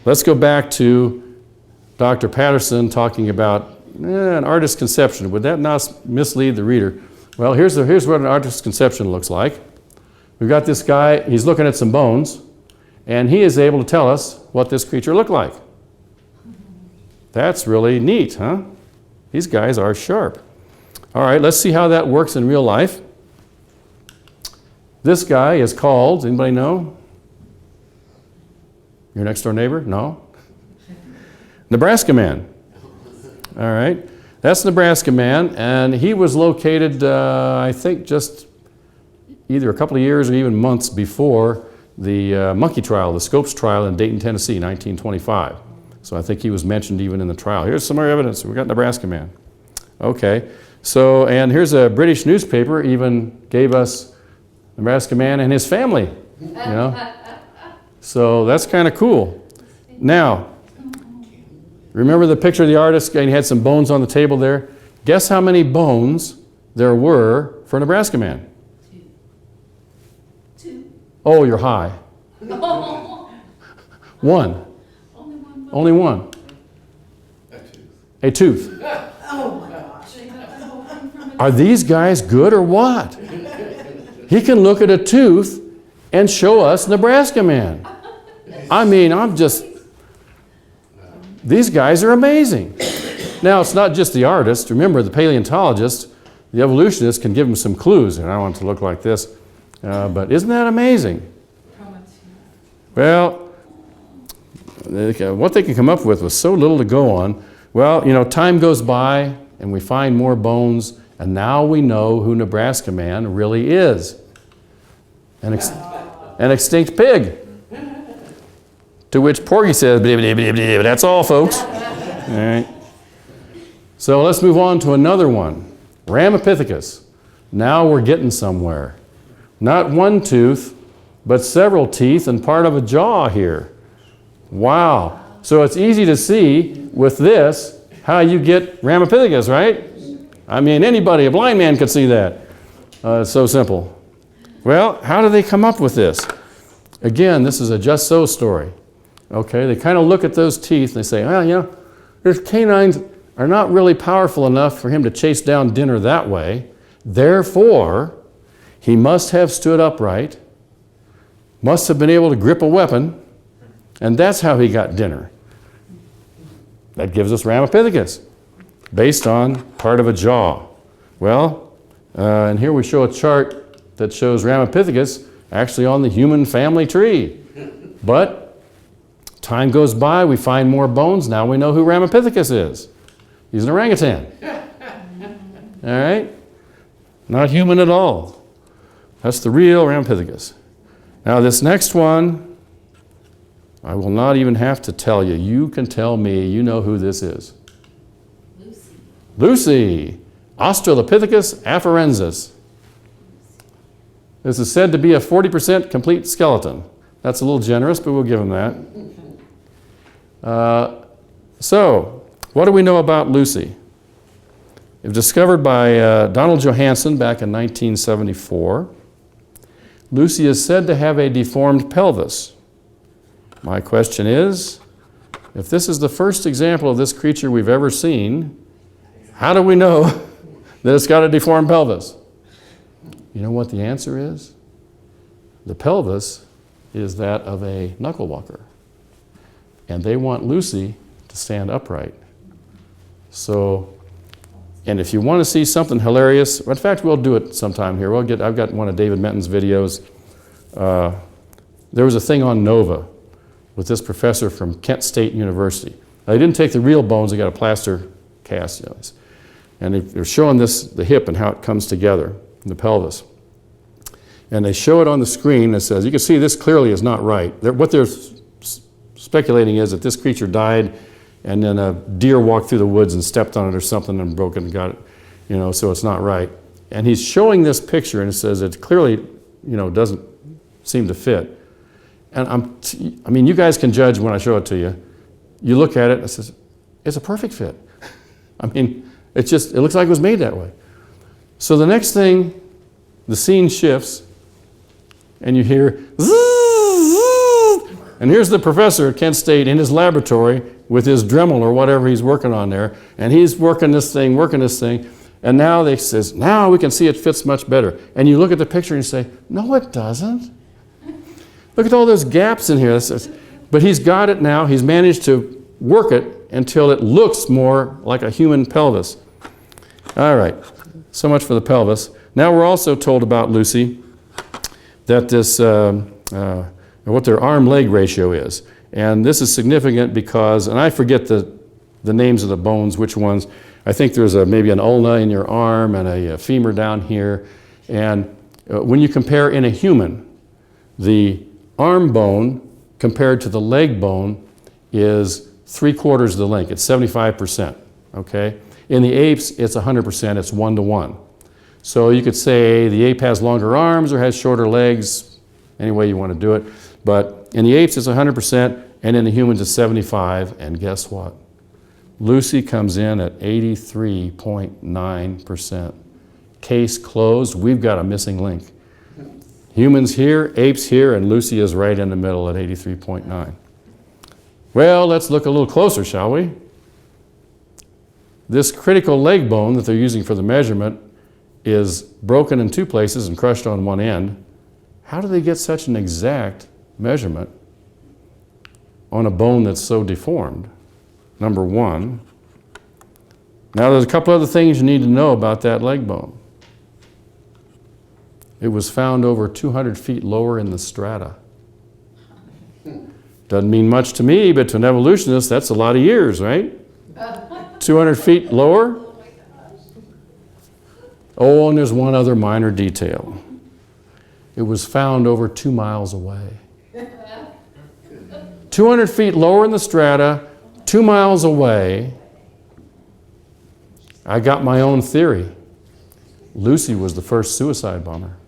Speaker 1: Let's go back to Dr. Patterson talking about an artist's conception. Would that not mislead the reader? Well, here's what an artist's conception looks like. We've got this guy, he's looking at some bones, and he is able to tell us what this creature looked like. That's really neat, huh? These guys are sharp. All right, let's see how that works in real life. This guy is called, anybody know? Your next door neighbor? No? Nebraska Man. All right, that's Nebraska Man, and he was located, I think, just either a couple of years or even months before the monkey trial, the Scopes trial in Dayton, Tennessee, 1925. So I think he was mentioned even in the trial. Here's some more evidence. We got Nebraska Man. Okay, so, and here's a British newspaper even gave us Nebraska Man and his family, you know. So that's kind of cool. Now, remember the picture of the artist, and he had some bones on the table there? Guess how many bones there were for Nebraska Man?
Speaker 6: Two.
Speaker 1: Oh, you're high. One. Only one. A tooth.
Speaker 4: Oh my gosh.
Speaker 1: Are these guys good or what? He can look at a tooth and show us Nebraska Man. I mean, these guys are amazing. Now, it's not just the artist. Remember, the paleontologist, the evolutionist can give him some clues. And I want it to look like this. But isn't that amazing? Well, what they can come up with so little to go on. Well, you know, time goes by and we find more bones, and now we know who Nebraska Man really is. An extinct pig. To which Porgy says, "Blah, blah, blah, blah." That's all, folks. All right. So let's move on to another one. Ramapithecus. Now we're getting somewhere. Not one tooth, but several teeth and part of a jaw here. Wow. So it's easy to see with this how you get Ramapithecus, right? I mean, anybody, a blind man could see that. It's so simple. Well, how do they come up with this? Again, this is a just so story. Okay, they kind of look at those teeth and they say, well, you know, his canines are not really powerful enough for him to chase down dinner that way. Therefore, he must have stood upright, must have been able to grip a weapon, and that's how he got dinner. That gives us Ramapithecus, based on part of a jaw. Well, and here we show a chart that shows Ramapithecus actually on the human family tree. But time goes by, we find more bones, now we know who Ramapithecus is. He's an orangutan. All right? Not human at all. That's the real Ramapithecus. Now this next one, I will not even have to tell you. You can tell me, you know who this is. Lucy. Australopithecus afarensis. This is said to be a 40% complete skeleton. That's a little generous, but we'll give him that. So, what do we know about Lucy? It was discovered by Donald Johanson back in 1974. Lucy is said to have a deformed pelvis. My question is, if this is the first example of this creature we've ever seen, how do we know that it's got a deformed pelvis? You know what the answer is? The pelvis is that of a knuckle walker. And they want Lucy to stand upright. So, and if you want to see something hilarious, in fact, we'll do it sometime here. I've got one of David Menton's videos. There was a thing on Nova with this professor from Kent State University. Now, they didn't take the real bones, they got a plaster cast. You know, and they're showing the hip and how it comes together, the pelvis. And they show it on the screen that says, you can see this clearly is not right. What they're speculating is that this creature died and then a deer walked through the woods and stepped on it or something and broke it and got it, you know, so it's not right. And he's showing this picture and it says it clearly, you know, doesn't seem to fit. And I mean, you guys can judge when I show it to you. You look at it and it says, it's a perfect fit. I mean, it looks like it was made that way. So the next thing, the scene shifts and you hear, zzz, And here's the professor at Kent State in his laboratory with his Dremel or whatever he's working on there, and he's working this thing, and now they says, now we can see it fits much better. And you look at the picture and you say, no, it doesn't. Look at all those gaps in here. But he's got it now. He's managed to work it until it looks more like a human pelvis. All right, so much for the pelvis. Now we're also told about Lucy that this, what their arm-leg ratio is. And this is significant because, and I forget the names of the bones, which ones. I think there's maybe an ulna in your arm and a femur down here. And when you compare in a human, the arm bone compared to the leg bone is 3/4 of the length. It's 75%, okay? In the apes, it's 100%. It's 1-to-1. So you could say the ape has longer arms or has shorter legs, any way you want to do it. But in the apes, it's 100%, and in the humans, it's 75%. And guess what? Lucy comes in at 83.9%. Case closed. We've got a missing link. Humans here, apes here, and Lucy is right in the middle at 83.9. Well, let's look a little closer, shall we? This critical leg bone that they're using for the measurement is broken in 2 places and crushed on one end. How do they get such an exact measurement on a bone that's so deformed? Number one. Now there's a couple other things you need to know about that leg bone. It was found over 200 feet lower in the strata. Doesn't mean much to me, but to an evolutionist, that's a lot of years, right? 200 feet lower? Oh, and there's one other minor detail. It was found over 2 miles away. 200 feet lower in the strata, 2 miles away. I got my own theory. Lucy was the first suicide bomber.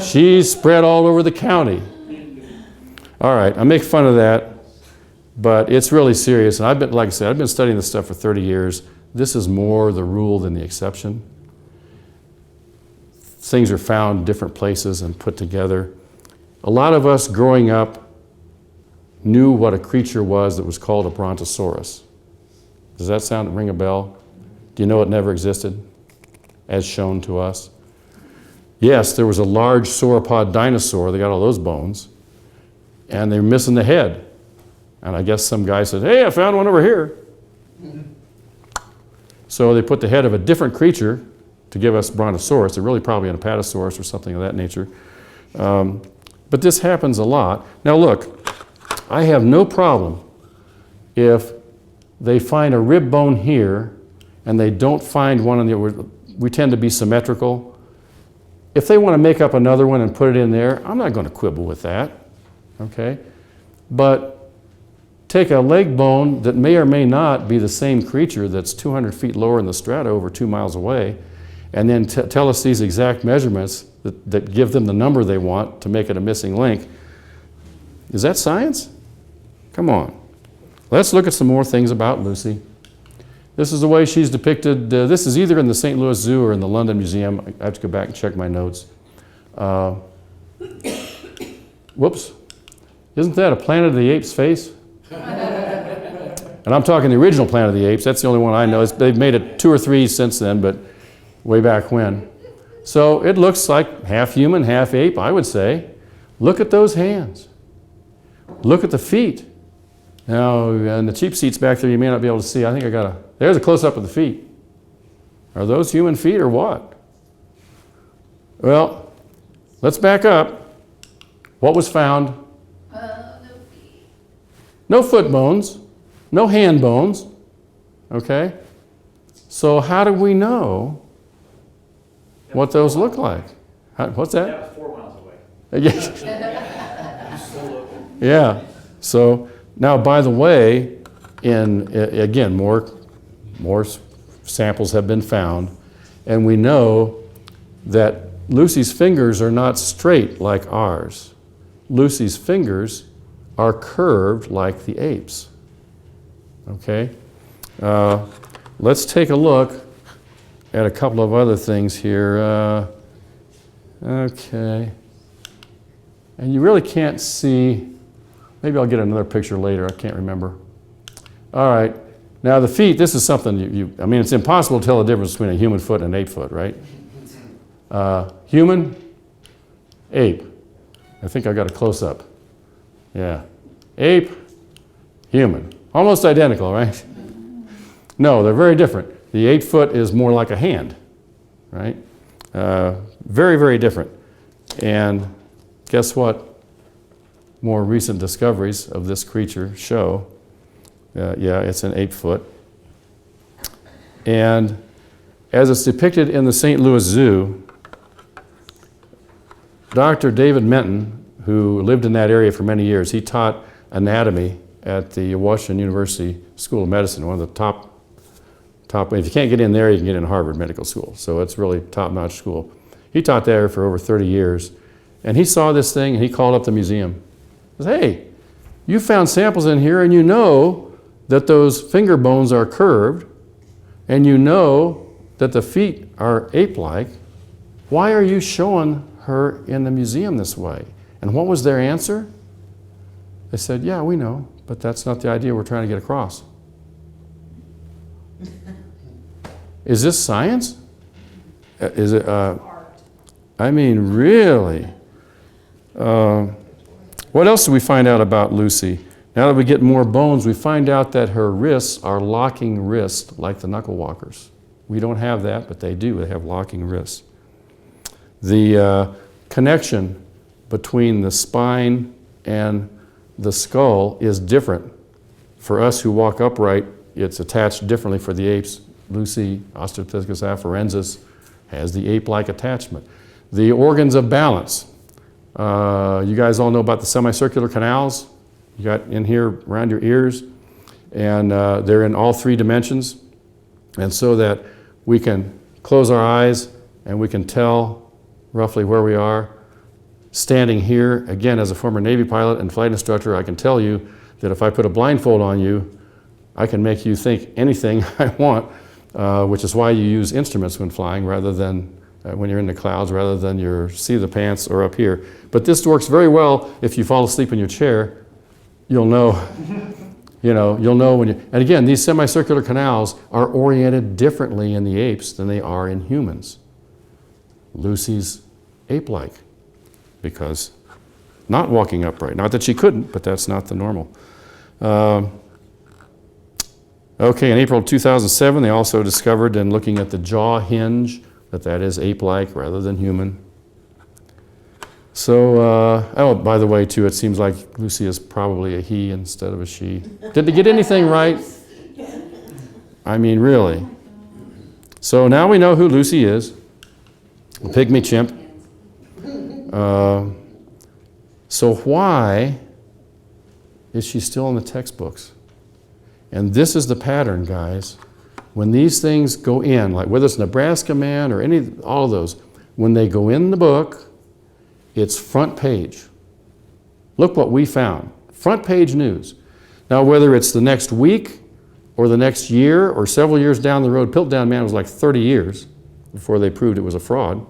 Speaker 1: She's spread all over the county. All right, I make fun of that, but it's really serious. And I've been, like I said, I've been studying this stuff for 30 years. This is more the rule than the exception. Things are found in different places and put together. A lot of us growing up knew what a creature was that was called a brontosaurus. Does that ring a bell? Do you know it never existed, as shown to us? Yes, there was a large sauropod dinosaur. They got all those bones. And they're missing the head. And I guess some guy said, hey, I found one over here. So they put the head of a different creature to give us brontosaurus. They're really probably an apatosaurus or something of that nature. But this happens a lot. Now look, I have no problem if they find a rib bone here and they don't find one on the other. We tend to be symmetrical. If they want to make up another one and put it in there, I'm not going to quibble with that, okay? But take a leg bone that may or may not be the same creature that's 200 feet lower in the strata over 2 miles away, and then tell us these exact measurements that give them the number they want to make it a missing link. Is that science? Come on. Let's look at some more things about Lucy. This is the way she's depicted. This is either in the St. Louis Zoo or in the London Museum. I have to go back and check my notes. Whoops. Isn't that a Planet of the Apes face? And I'm talking the original Planet of the Apes. That's the only one I know. They've made it 2 or 3 since then, but way back when. So it looks like half human, half ape, I would say. Look at those hands. Look at the feet. Now, in the cheap seats back there, you may not be able to see. I think there's a close-up of the feet. Are those human feet or what? Well, let's back up. What was found? No foot bones, no hand bones, okay? So how do we know what those look like? What's that?
Speaker 2: That was 4 miles away.
Speaker 1: Yeah. So now, by the way, again, more samples have been found, and we know that Lucy's fingers are not straight like ours. Lucy's fingers are curved like the apes. Okay? Let's take a look at a couple of other things here. Okay. And you really can't see, maybe I'll get another picture later, I can't remember. All right, now the feet, this is something I mean, it's impossible to tell the difference between a human foot and an ape foot, right? Human, ape. I think I got a close-up. Yeah. Ape, human. Almost identical, right? No, they're very different. The 8 foot is more like a hand, right? Very, very different. And guess what? More recent discoveries of this creature show, yeah, it's an 8 foot. And as it's depicted in the St. Louis Zoo, Dr. David Menton, who lived in that area for many years, he taught anatomy at the Washington University School of Medicine, one of the top, if you can't get in there, you can get in Harvard Medical School. So it's really top-notch school. He taught there for over 30 years. And he saw this thing and he called up the museum. He said, hey, you found samples in here and you know that those finger bones are curved and you know that the feet are ape-like. Why are you showing her in the museum this way? And what was their answer? They said, yeah, we know, but that's not the idea we're trying to get across. Is this science? Is it, I mean, really? What else do we find out about Lucy? Now that we get more bones, we find out that her wrists are locking wrists like the knuckle walkers. We don't have that, but they do. They have locking wrists. The connection between the spine and the skull is different. For us who walk upright, it's attached differently for the apes. Lucy, Australopithecus afarensis, has the ape-like attachment. The organs of balance. You guys all know about the semicircular canals you got in here around your ears, and they're in all 3 dimensions. And so that we can close our eyes and we can tell roughly where we are. Standing here, again, as a former Navy pilot and flight instructor, I can tell you that if I put a blindfold on you, I can make you think anything I want, which is why you use instruments when flying rather than when you're in the clouds, rather than your seat of the pants or up here. But this works very well if you fall asleep in your chair. You'll know, you'll know when you, and again, these semicircular canals are oriented differently in the apes than they are in humans. Lucy's ape-like, because not walking upright. Not that she couldn't, but that's not the normal. Okay, in April 2007, they also discovered, in looking at the jaw hinge, that is ape-like rather than human. So, oh, by the way, too, it seems like Lucy is probably a he instead of a she. Did they get anything right? I mean, really. So now we know who Lucy is, a pygmy chimp. So why is she still in the textbooks? And this is the pattern, guys. When these things go in, like whether it's Nebraska Man or all of those, when they go in the book, it's front page. Look what we found. Front page news. Now, whether it's the next week or the next year or several years down the road, Piltdown Man was like 30 years before they proved it was a fraud.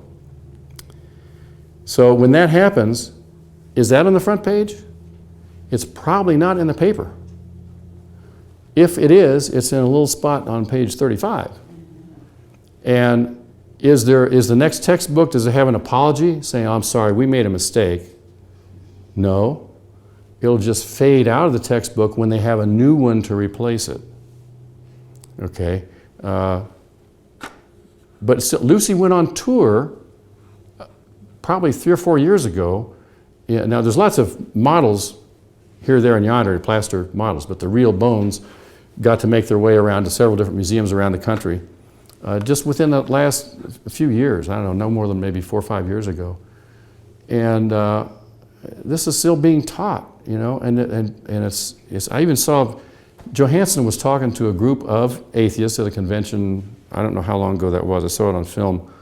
Speaker 1: So when that happens, is that on the front page? It's probably not in the paper. If it is, it's in a little spot on page 35. And is the next textbook, does it have an apology saying, oh, I'm sorry, we made a mistake? No. It'll just fade out of the textbook when they have a new one to replace it. Okay. But still, Lucy went on tour probably 3 or 4 years ago. Yeah, now, there's lots of models here, there, and yonder, plaster models, but the real bones got to make their way around to several different museums around the country. Just within the last few years, I don't know, no more than maybe 4 or 5 years ago. And this is still being taught, and it's I even saw Johansson was talking to a group of atheists at a convention. I don't know how long ago that was. I saw it on film.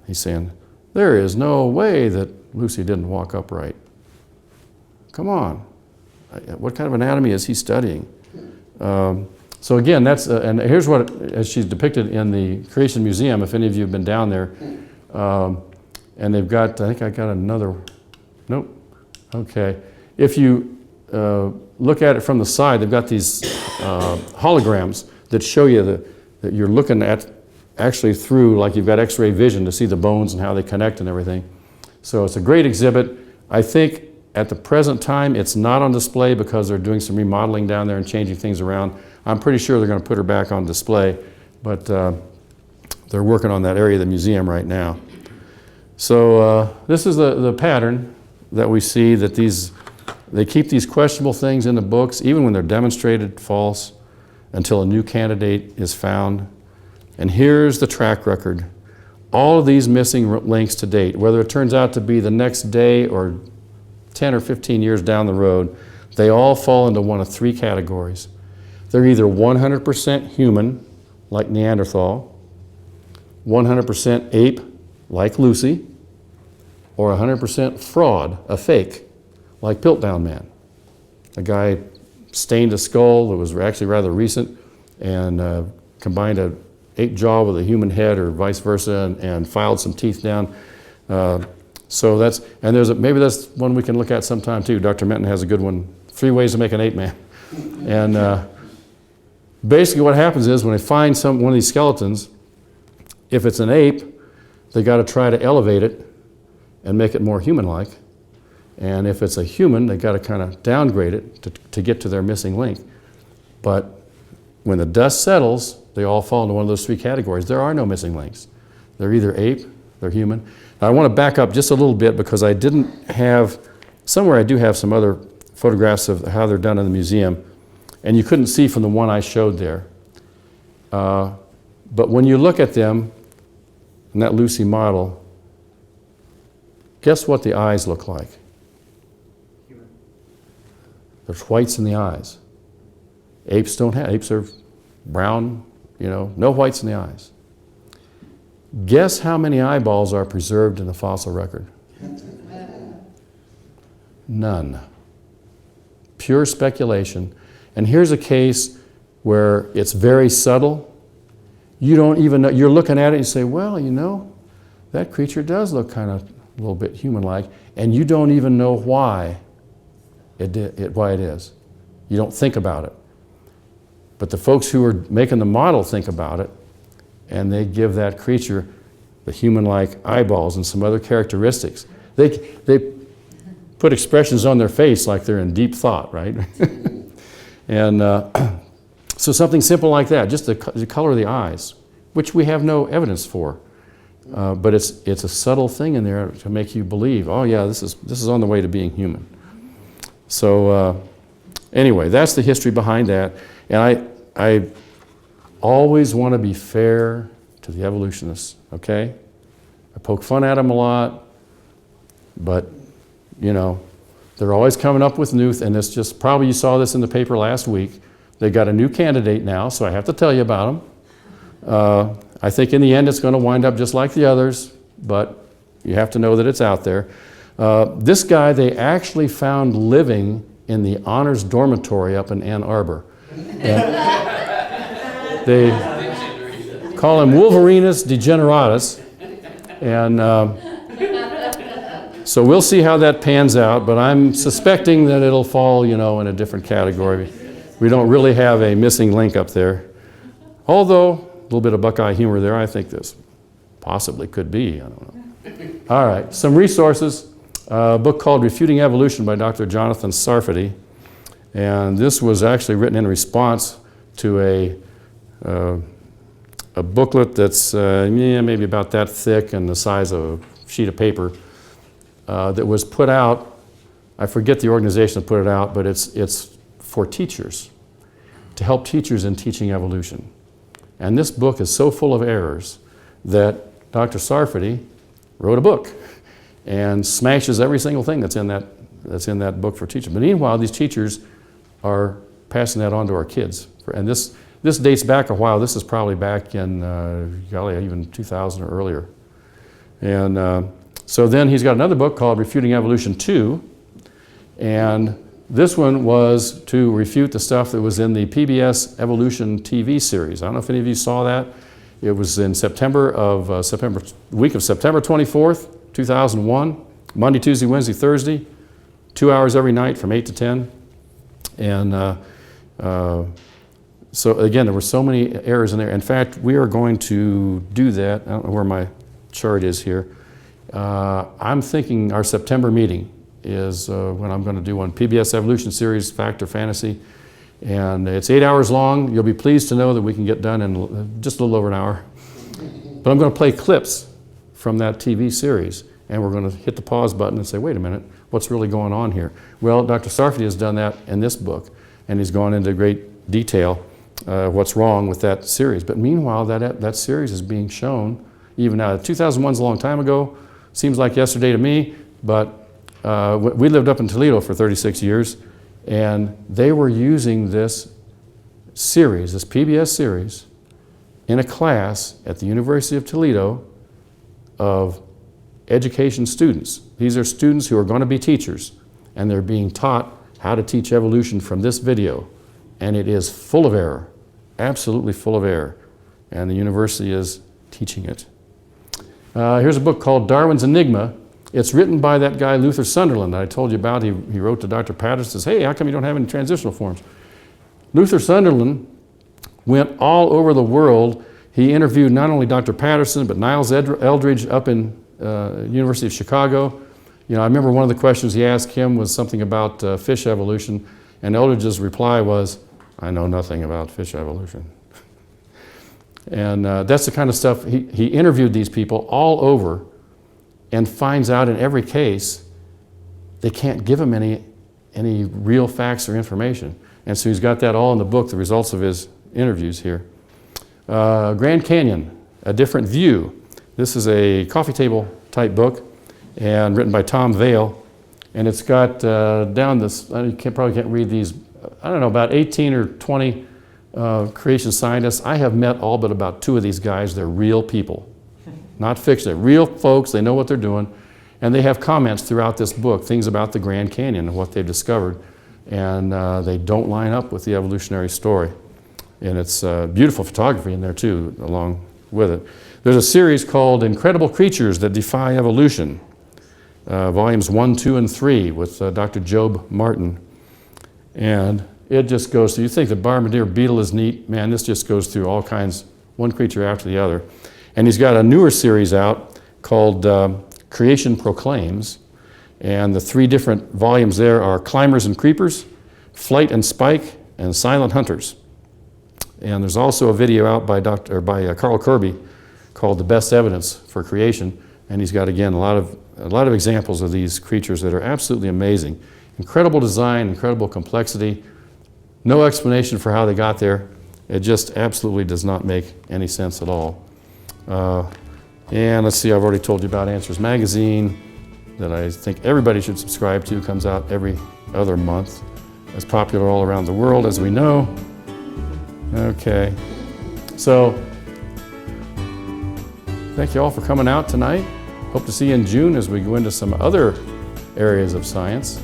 Speaker 1: He's saying, there is no way that Lucy didn't walk upright. Come on. What kind of anatomy is he studying? So again, that's, and here's what, as she's depicted in the Creation Museum, if any of you have been down there, and they've got, I think I got another Nope. Okay. If you look at it from the side, they've got these holograms that show you that you're looking at actually through, like you've got X-ray vision to see the bones and how they connect and everything. So it's a great exhibit. I think at the present time it's not on display because they're doing some remodeling down there and changing things around. I'm pretty sure they're going to put her back on display, but they're working on that area of the museum right now. So this is the pattern that we see, that they keep these questionable things in the books, even when they're demonstrated false, until a new candidate is found. And here's the track record. All of these missing links to date, whether it turns out to be the next day or 10 or 15 years down the road, they all fall into one of three categories. They're either 100% human, like Neanderthal, 100% ape, like Lucy, or 100% fraud, a fake, like Piltdown Man. A guy stained a skull that was actually rather recent and combined an ape jaw with a human head or vice versa and filed some teeth down. So that's, and maybe that's one we can look at sometime too. Dr. Menton has a good one, 3 ways to make an ape man. And basically what happens is when they find one of these skeletons, if it's an ape, they got to try to elevate it and make it more human-like. And if it's a human, they got to kind of downgrade it to get to their missing link. But when the dust settles, they all fall into one of those three categories. There are no missing links. They're either ape, they're human. Now I want to back up just a little bit because I didn't have, somewhere I do have some other photographs of how they're done in the museum, and you couldn't see from the one I showed there. But when you look at them, in that Lucy model, guess what the eyes look like?
Speaker 2: Human.
Speaker 1: There's whites in the eyes. Apes don't have, apes are brown, no whites in the eyes. Guess how many eyeballs are preserved in the fossil record? None. Pure speculation. And here's a case where it's very subtle. You don't even know, you're looking at it and you say, well, that creature does look kind of a little bit human-like, and you don't even know why it is. You don't think about it. But the folks who are making the model think about it, and they give that creature the human-like eyeballs and some other characteristics. They put expressions on their face like they're in deep thought, right? And so something simple like that, just the color of the eyes, which we have no evidence for. But it's a subtle thing in there to make you believe, oh yeah, this is on the way to being human. So anyway, that's the history behind that. And I always want to be fair to the evolutionists, okay? I poke fun at them a lot, but they're always coming up with new, and it's just, probably you saw this in the paper last week. They got a new candidate now, so I have to tell you about them. I think in the end it's going to wind up just like the others, but you have to know that it's out there. This guy they actually found living in the honors dormitory up in Ann Arbor. And they call him Wolverinus degeneratus. And so we'll see how that pans out, but I'm suspecting that it'll fall, in a different category. We don't really have a missing link up there. Although, a little bit of Buckeye humor there, I think this possibly could be, I don't know. All right, some resources. A book called Refuting Evolution by Dr. Jonathan Sarfati. And this was actually written in response to a booklet that's maybe about that thick and the size of a sheet of paper that was put out. I forget the organization that put it out, but it's for teachers, to help teachers in teaching evolution. And this book is so full of errors that Dr. Sarfati wrote a book and smashes every single thing that's in that book for teachers. But meanwhile, these teachers are passing that on to our kids. And this dates back a while. This is probably back in, even 2000 or earlier. And so then he's got another book called Refuting Evolution 2. And this one was to refute the stuff that was in the PBS Evolution TV series. I don't know if any of you saw that. It was in week of September 24th, 2001 Monday, Tuesday, Wednesday, Thursday, 2 hours every night from 8 to 10. And so again, there were so many errors in there. In fact, we are going to do that. I don't know where my chart is here. I'm thinking our September meeting is when I'm going to do one. PBS Evolution Series, Fact or Fantasy. And it's 8 hours long. You'll be pleased to know that we can get done in just a little over an hour. But I'm going to play clips from that TV series. And we're going to hit the pause button and say, wait a minute, what's really going on here? Well, Dr. Sarfati has done that in this book. And he's gone into great detail what's wrong with that series. But meanwhile, that series is being shown even now. 2001's a long time ago. Seems like yesterday to me. But we lived up in Toledo for 36 years. And they were using this series, this PBS series, in a class at the University of Toledo of education students. These are students who are going to be teachers, and they're being taught how to teach evolution from this video. And it is full of error, absolutely full of error. And the university is teaching it. Here's a book called Darwin's Enigma. It's written by that guy Luther Sunderland that I told you about. He wrote to Dr. Patterson, says, hey, how come you don't have any transitional forms? Luther Sunderland went all over the world. He interviewed not only Dr. Patterson, but Niles Eldridge up in University of Chicago. You know, I remember one of the questions he asked him was something about fish evolution, and Eldridge's reply was, I know nothing about fish evolution. And that's the kind of stuff, he interviewed these people all over and finds out in every case they can't give him any real facts or information. And so he's got that all in the book, the results of his interviews here. Grand Canyon, A Different View. This is a coffee table type book and written by Tom Vail. And it's got down this, probably can't read these, I don't know, about 18 or 20 creation scientists. I have met all but about 2 of these guys. They're real people, not fiction. They're real folks. They know what they're doing. And they have comments throughout this book, things about the Grand Canyon and what they've discovered. And they don't line up with the evolutionary story. And it's beautiful photography in there too, along with it. There's a series called Incredible Creatures That Defy Evolution, volumes 1, 2, and 3 with Dr. Job Martin. And it just goes through, you think the Barmadeer beetle is neat, man, this just goes through all kinds, one creature after the other. And he's got a newer series out called Creation Proclaims. And the 3 different volumes there are Climbers and Creepers, Flight and Spike, and Silent Hunters. And there's also a video out by Carl Kirby called The Best Evidence for Creation. And he's got, again, a lot of examples of these creatures that are absolutely amazing. Incredible design, incredible complexity, no explanation for how they got there. It just absolutely does not make any sense at all. And let's see, I've already told you about Answers Magazine that I think everybody should subscribe to. Comes out every other month. It's popular all around the world, as we know. Okay, so thank you all for coming out tonight. Hope to see you in June as we go into some other areas of science.